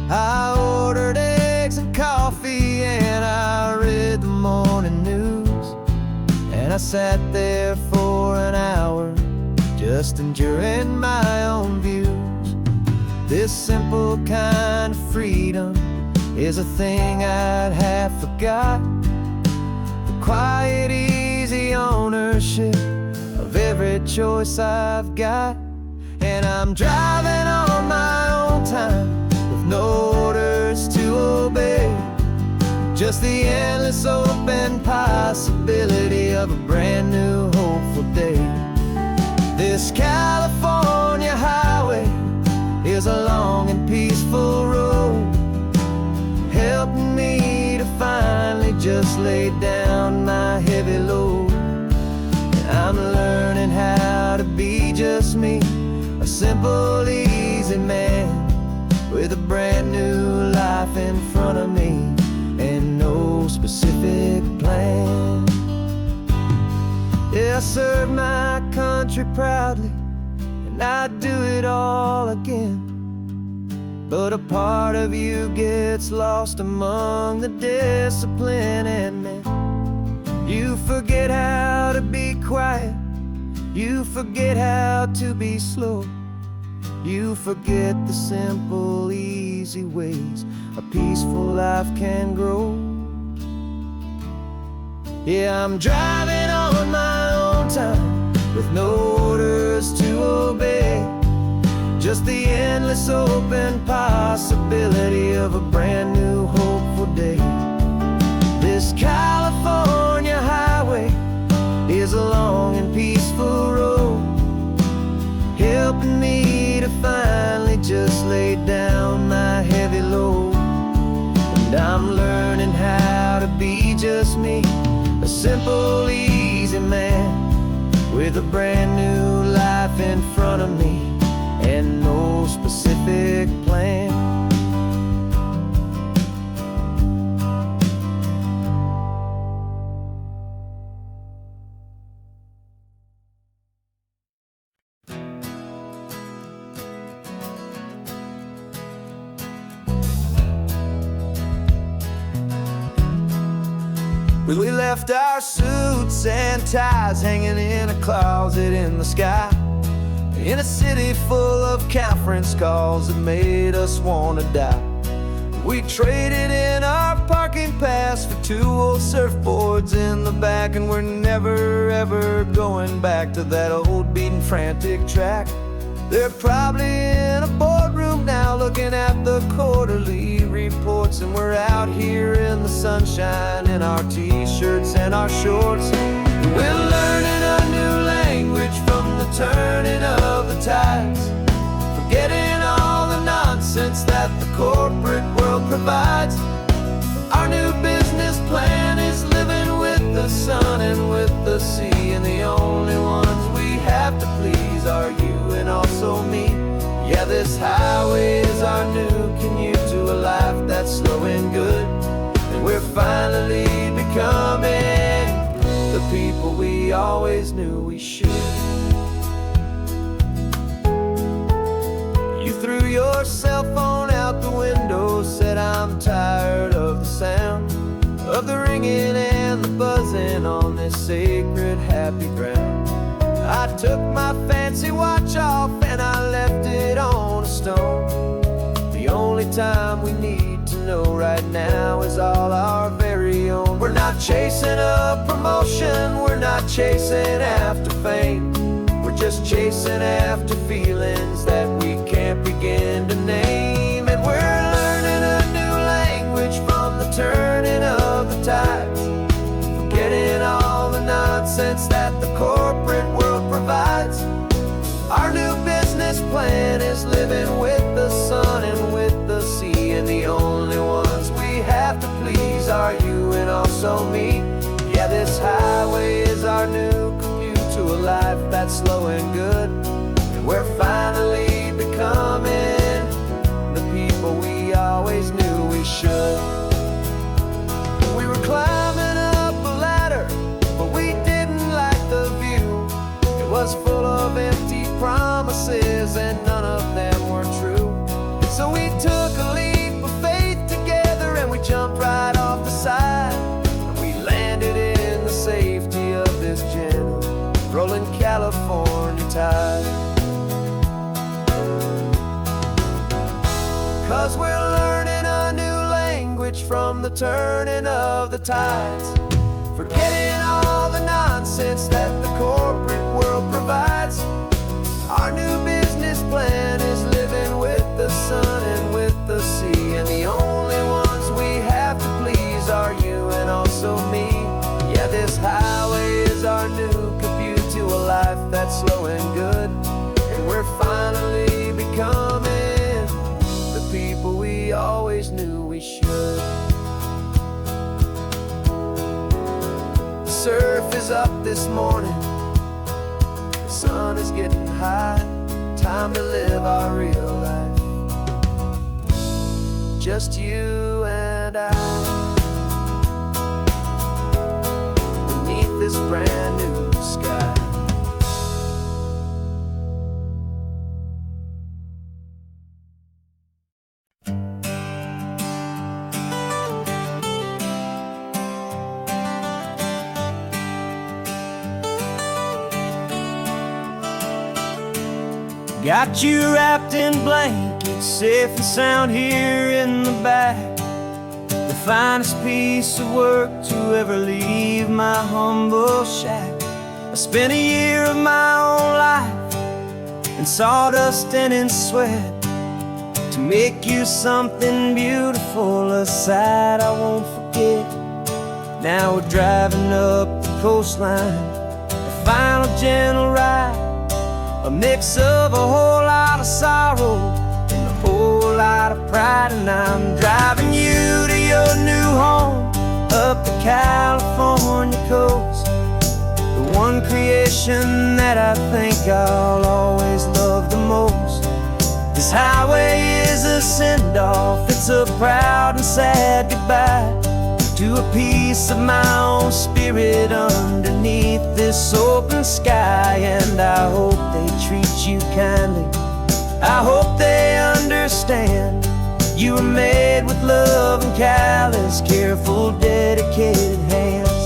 I ordered eggs and coffee and I read the morning news, and I sat there for an hour just enjoying my own views. This simple kind of freedom is a thing I'd half forgot, the quiet, easy ownership of every choice I've got. And I'm driving on my own time with no orders to obey, just the endless open possibility of a brand new hopeful day. This California highway is a long and peaceful road, helping me to finally just lay down my heavy load. And I'm learning how to be just me, a simple, easy man with a brand new life in front of me and no specific plan. Yeah, I serve my country proudly and I'd do it all again, but a part of you gets lost among the discipline and men. You forget how to be quiet, you forget how to be slow, you forget the simple, easy ways a peaceful life can grow. Yeah, I'm driving on my own time with no orders to obey, just the endless open possibility of a brand new hopeful day. This California highway is a long and peaceful road, helping me to finally just lay down my heavy load. And I'm learning how to be just me, a simple, easy man with a brand new life in front of me We left our suits and ties hanging in a closet in the sky, in a city full of conference calls that made us wanna die. We traded in our parking pass for 2 old surfboards in the back, and we're never ever going back to that old beaten frantic track. They're probably in a boardroom now looking at the quarterly reports, and we're out here in the sunshine in our t-shirts and our shorts. We're learning a new language from the turning of the tides, forgetting all the nonsense that the corporate world provides. Our new business plan is living with the sun and with the sea, and the only ones we have to please are you and also me. Yeah, this highway is our new commute to a life that's slow and good, and we're finally becoming the people we always knew we should. You threw your cell phone out the window, said I'm tired of the sound of the ringing and the buzzing on this sacred happy ground. I took my fancy watch off and I left it on a stone. The only time we need to know right now is all our very own. We're not chasing a promotion, we're not chasing after fame, we're just chasing after feelings that we can't begin to name. And we're learning a new language from the turning of the tides, forgetting all the nonsense that the corporate world provides. Our new business plan is living with the sun and with the sea, and the only ones we have to please are you and also me. Yeah, this highway is our new commute to a life that's slow and good, and we're finally becoming the people we always knew we should. We were climbing up a ladder, but we didn't like the view. It was full of empty promises and none of them were true. So we took a leap of faith together and we jumped right off the side, and we landed in the safety of this gentle rolling California tide. 'Cause we're learning a new language from the turning of the tides, forgetting all the nonsense that the corporate world provides. Our new business plan is living with the sun and with the sea, and the only ones we have to please are you and also me. Yeah, this highway is our new commute to a life that's slow and good, and we're finally becoming the people we always knew we should. The surf is up this morning, the sun is getting high, time to live our real life, just you and I, beneath this brand new sky. Got you wrapped in blankets, safe and sound here in the back. The finest piece of work to ever leave my humble shack. I spent a year of my own life in sawdust and in sweat to make you something beautiful, a sight I won't forget. Now we're driving up the coastline, the final gentle ride, a mix of a whole lot of sorrow and a whole lot of pride. And I'm driving you to your new home up the California coast, the one creation that I think I'll always love the most. This highway is a send-off, it's a proud and sad goodbye to a piece of my own spirit underneath this open sky. And I hope they treat you kindly, I hope they understand you were made with love and callous, careful, dedicated hands.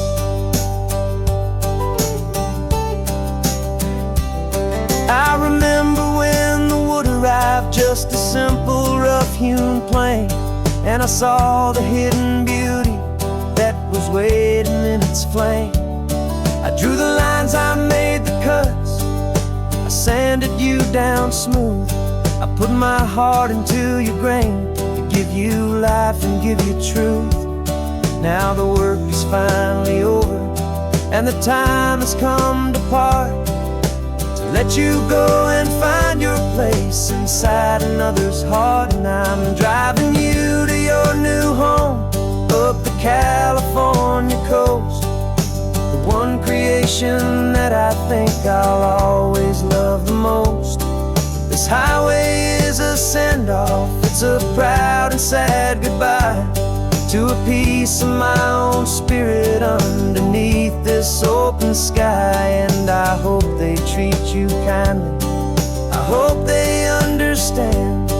I remember when the wood arrived, just a simple rough-hewn plank, and I saw the hidden beauty that was waiting in its flame. I drew the lines, I made the cuts, I sanded you down smooth. I put my heart into your grain to give you life and give you truth. Now the work is finally over, and the time has come to part, to let you go and find your place inside another's heart. And I'm driving you to your new home up the California coast, the one creation that I think I'll always love the most. This highway is a send-off, it's a proud and sad goodbye to a piece of my own spirit underneath this open sky. And I hope they treat you kindly, I hope they understand.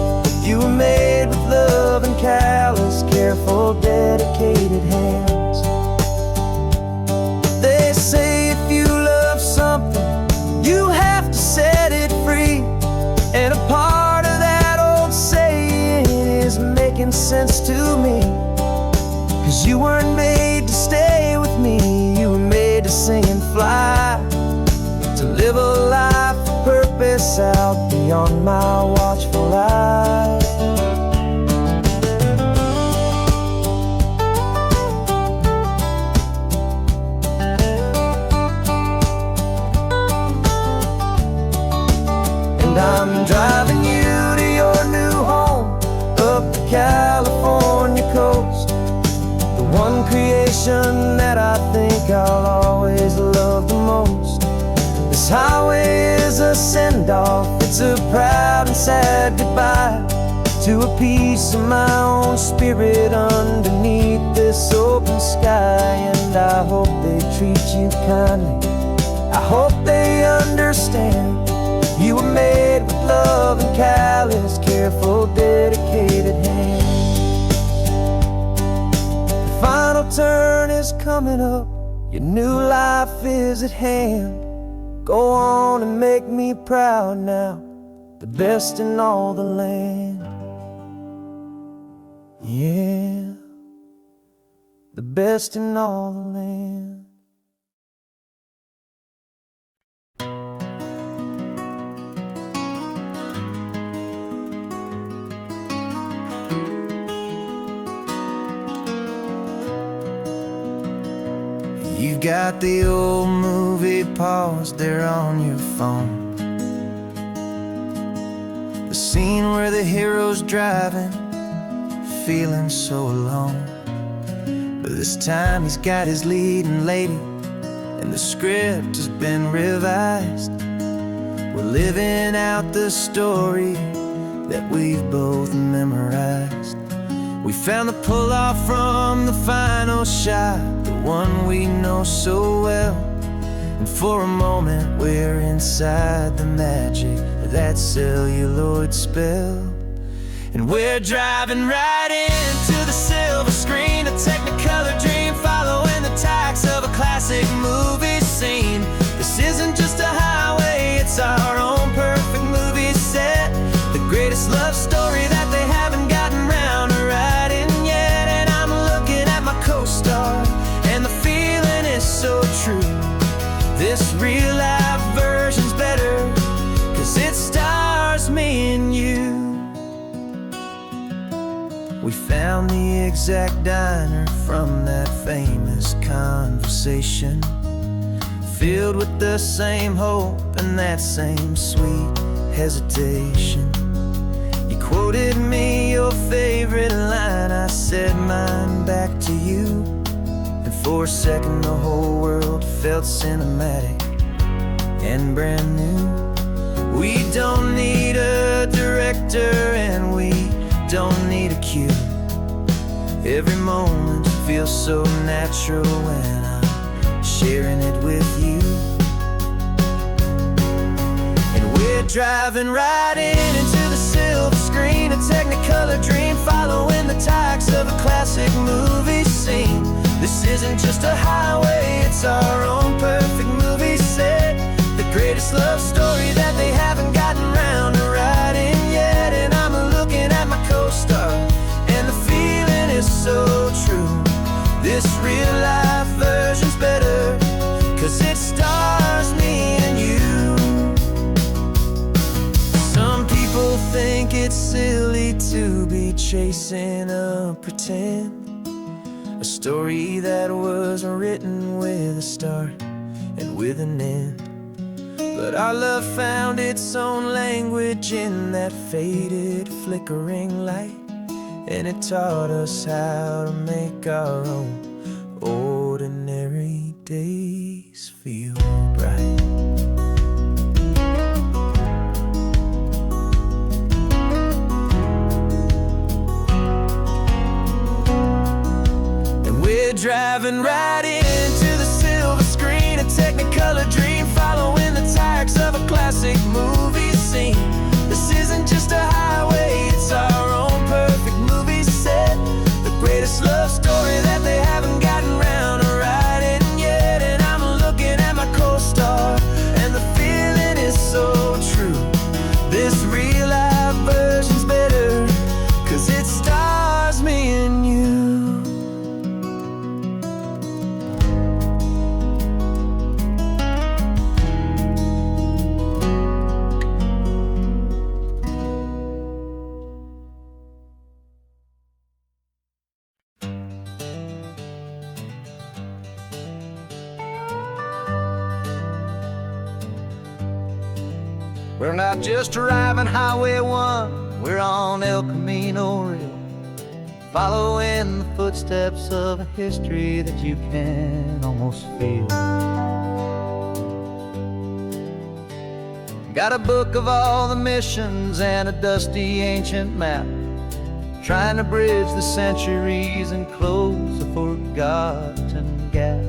You were made with love and callous, careful, dedicated hands. They say if you love something, you have to set it free. And a part of that old saying is making sense to me. 'Cause you weren't made to stay with me, you were made to sing and fly, to live a life of purpose out beyond my watchful eye. And I'm driving you to your new home up the California coast, the one creation that I think I'll always love the most. This highway is a send-off, it's a proud and sad goodbye to a piece of my own spirit underneath this open sky. And I hope they treat you kindly, I hope they understand. You were made with love and callous, careful, dedicated hands. The final turn is coming up, your new life is at hand. Go on and make me proud now, the best in all the land. Yeah, the best in all the land. You've got the old movie paused there on your phone, the scene where the hero's driving, feeling so alone. But this time he's got his leading lady, and the script has been revised. We're living out the story that we've both memorized. We found the pull-off from the final shot, the one we know so well. And for a moment we're inside the magic of that celluloid spell. And we're driving right into the silver screen, a technicolor dream following the tacks of a classic movie scene. This isn't just a highway, it's our own perfect movie set, the greatest love story that they haven't gotten round to writing yet. And I'm looking at my co-star, and the feeling is so true. This real life version's better, 'cause it stars me and you. We found the exact diner from that famous conversation, filled with the same hope and that same sweet hesitation. You quoted me your favorite line, I said mine back to you. And for a second the whole world felt cinematic and brand new. We don't need a director and we don't need a cue. Every moment feels so natural when I'm sharing it with you. And we're driving right into the silver screen, a technicolor dream following the tacks of a classic movie scene. This isn't just a highway, it's our own perfect movie set, the greatest love story that they have it's silly to be chasing a pretend, a story that was written with a start and with an end. But our love found its own language in that faded, flickering light, and it taught us how to make our own ordinary days feel bright. And we're driving right into the silver screen, a Technicolor dream, following the tracks of a classic movie scene. This isn't just a highway, it's our own perfect movie set, the greatest love story that they haven't gotten round to writing yet. And I'm looking at my co-star, and the feeling is so true. This real life version's better, 'cause it stars me and you. We're not just driving Highway 1, we're on El Camino Real, following the footsteps of a history that you can almost feel. Got a book of all the missions and a dusty ancient map, trying to bridge the centuries and close a forgotten gap.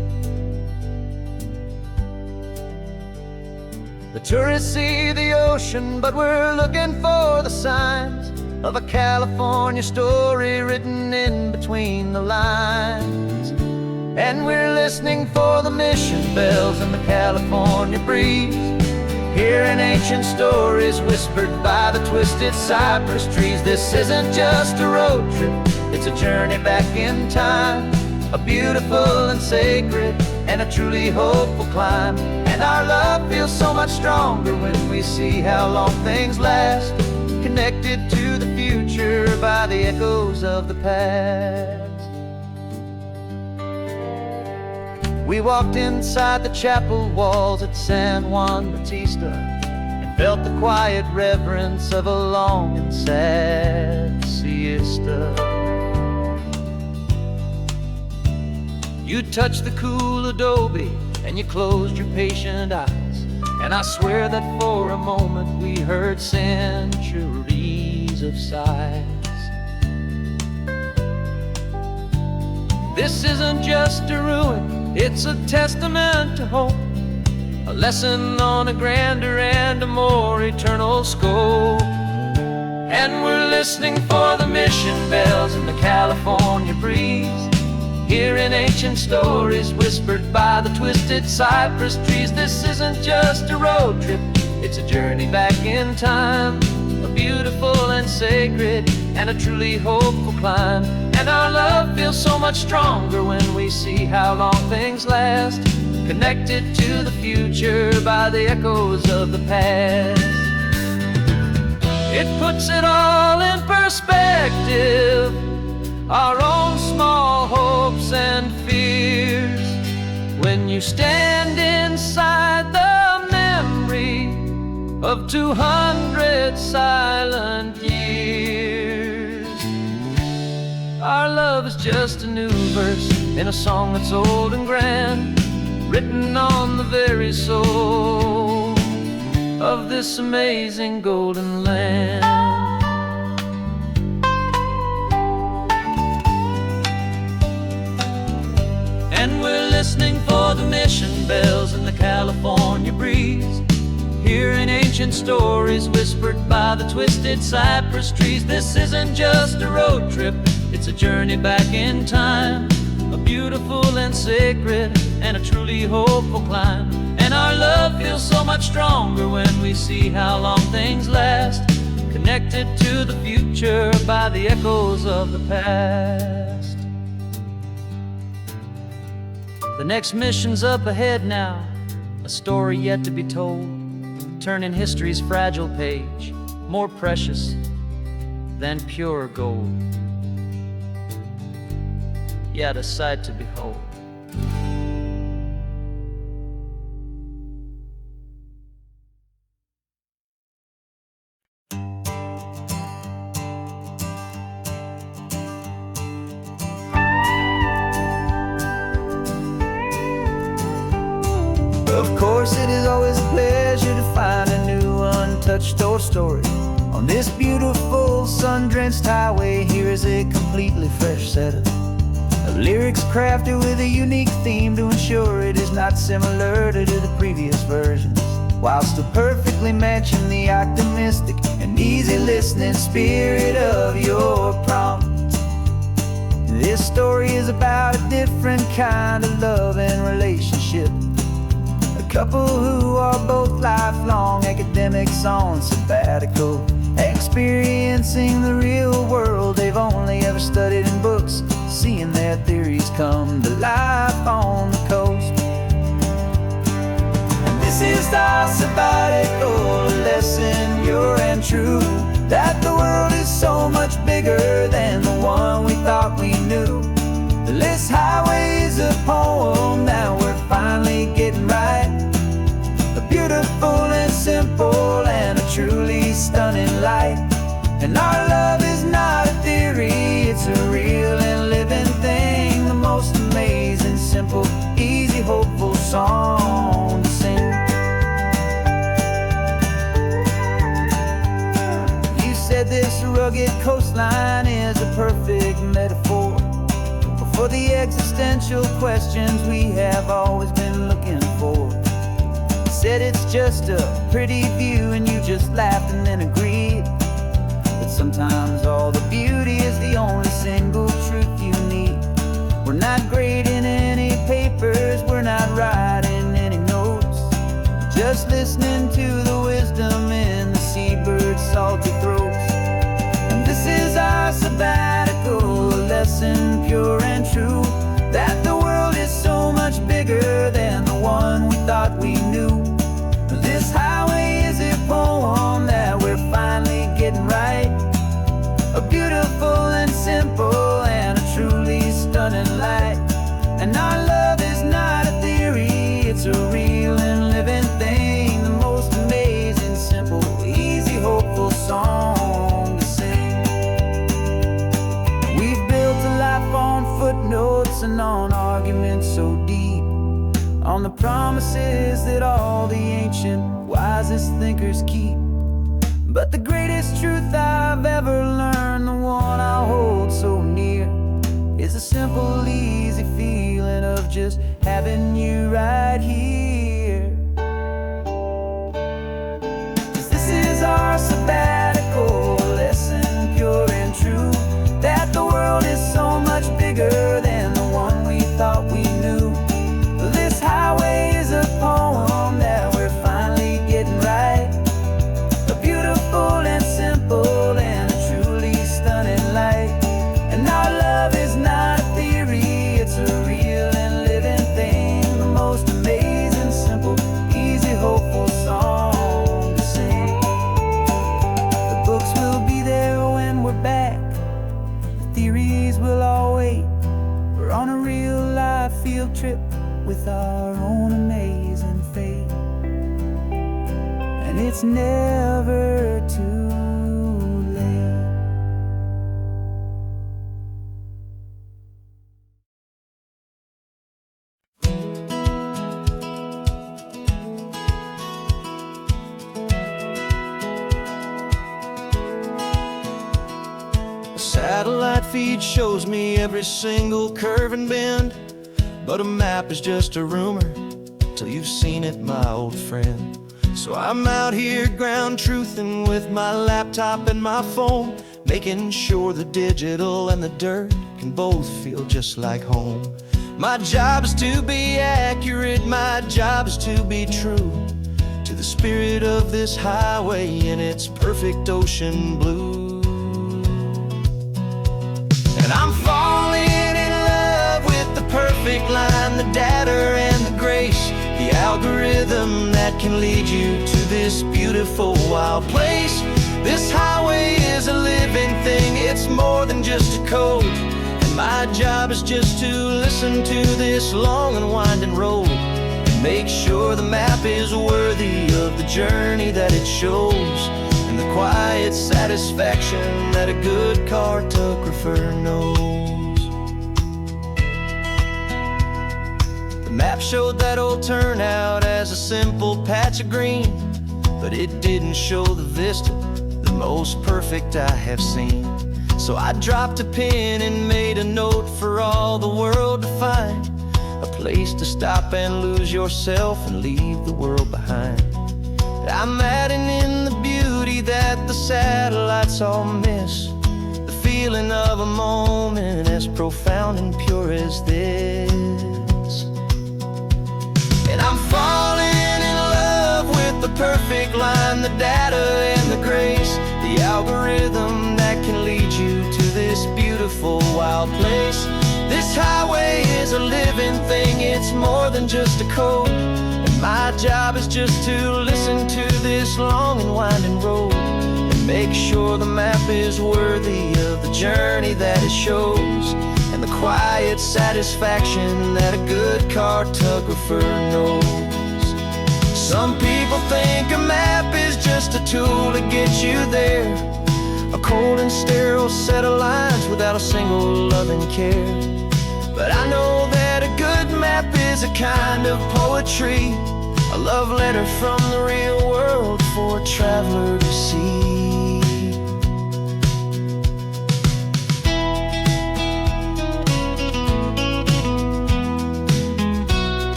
The tourists see the ocean, but we're looking for the signs of a California story written in between the lines. And we're listening for the mission bells in the California breeze, hearing ancient stories whispered by the twisted cypress trees. This isn't just a road trip, it's a journey back in time, a beautiful and sacred and a truly hopeful climb. And our love feels so much stronger when we see how long things last, connected to the future by the echoes of the past. We walked inside the chapel walls at San Juan Bautista and felt the quiet reverence of a long and sad siesta. You touched the cool adobe and you closed your patient eyes, and I swear that for a moment we heard centuries of sighs. This isn't just a ruin, it's a testament to hope, a lesson on a grander and a more eternal scope. And we're listening for the mission bells in the California breeze, hearing ancient stories whispered by the twisted cypress trees. This isn't just a road trip, it's a journey back in time, a beautiful and sacred and a truly hopeful climb. And our love feels so much stronger when we see how long things last, connected to the future by the echoes of the past. It puts it all in perspective, our own small hopes and fears, when you stand inside the memory of 200 silent years. Our love is just a new verse in a song that's old and grand, written on the very soul of this amazing golden land. And we're listening for the mission bells in the California breeze, hearing ancient stories whispered by the twisted cypress trees. This isn't just a road trip, it's a journey back in time, a beautiful and sacred and a truly hopeful climb. And our love feels so much stronger when we see how long things last, connected to the future by the echoes of the past. The next mission's up ahead now, a story yet to be told, turning history's fragile page more precious than pure gold. Yet a sight to behold. Of course, it is always a pleasure to find a new untouched old story. On this beautiful sun-drenched highway, here is a completely fresh set of lyrics crafted with a unique theme to ensure it is not similar to the previous versions, while still perfectly matching the optimistic and easy listening spirit of your prompt. This story is about a different kind of love and relationship. A couple who are both lifelong academics on sabbatical, experiencing the real world they've only ever studied in books, seeing their theories come to life on the coast. And this is our sabbatical lesson, pure and true, that the world is so much bigger than the one we thought we knew. This highway is a poem that we're finally getting right. A beautiful and simple and a truly stunning light. And our love is not a theory, it's a real and living thing. The most amazing, simple, easy, hopeful song to sing. You said this rugged coastline is a perfect metaphor for the existential questions we have always been looking for. Said it's just a pretty view and you just laughed and then agreed. But sometimes all the beauty is the only single truth you need. We're not grading any papers, we're not writing any notes, just listening to the wisdom in the seabird's salty throats. And this is our sabbatical lesson, pure and true, that the world is so much bigger than the one we thought we knew. This highway is a poem that we're finally getting right. A beautiful and simple and a truly stunning light. And our love is not a theory, it's a real and living thing. The most amazing, simple, easy, hopeful song to sing. We've built a life on footnotes and on arguments so deep, on the promises that all the ancient, wisest thinkers keep. But the greatest truth I've ever learned, the one I hold so near, is a simple, easy feeling of just having you right here. 'Cause this is our sabbatical lesson, pure and true, that the world is so much bigger than the one we thought we knew. This highway is a poem that we're finally getting right. A beautiful and simple and a truly stunning light. And our love is not a theory, it's a real and living thing. The most amazing, simple, easy, hopeful song to sing. The books will be there when we're back, the theories will all wait. We're on a real life field trip with our own amazing fate. And it's never too late. A satellite feed shows me every single curve and bend, but a map is just a rumor till you've seen it, my old friend. So I'm out here ground truthing with my laptop and my phone, making sure the digital and the dirt can both feel just like home. My job is to be accurate, my job is to be true to the spirit of this highway in its perfect ocean blue. And I'm falling in love with the perfect line, the data and the grace, the algorithm that can lead you to this beautiful wild place. This highway is a living thing, it's more than just a code. And my job is just to listen to this long and winding road and make sure the map is worthy of the journey that it shows, and the quiet satisfaction that a good cartographer knows. The map showed that old turnout as a simple patch of green, but it didn't show the vista, the most perfect I have seen. So I dropped a pin and made a note for all the world to find, a place to stop and lose yourself and leave the world behind. I'm adding in the beauty that the satellites all miss, the feeling of a moment as profound and pure as this. And I'm falling in love with the perfect line, the data and the grace, the algorithm that can lead you to this beautiful wild place. This highway is a living thing, it's more than just a code. And my job is just to listen to this long and winding road and make sure the map is worthy of the journey that it shows, and the quiet satisfaction that a good cartographer knows. Some people think a map is just a tool to get you there, a cold and sterile set of lines without a single loving care. But I know that a good map is a kind of poetry, a love letter from the real world for a traveler to see.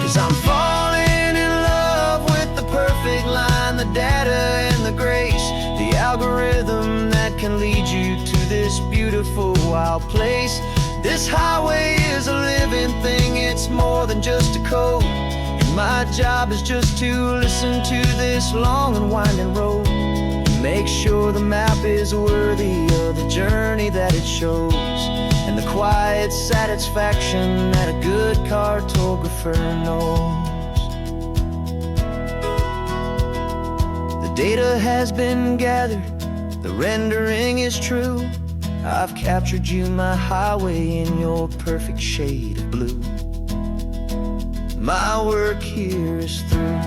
'Cause I'm falling in love with the perfect line, the data and the grace, the algorithm that can lead you to this beautiful wild place. This highway is a living thing, it's more than just a code. And my job is just to listen to this long and winding road and make sure the map is worthy of the journey that it shows, and the quiet satisfaction that a good cartographer knows. The data has been gathered, the rendering is true. I've captured you, my highway, in your perfect shade of blue. My work here is through.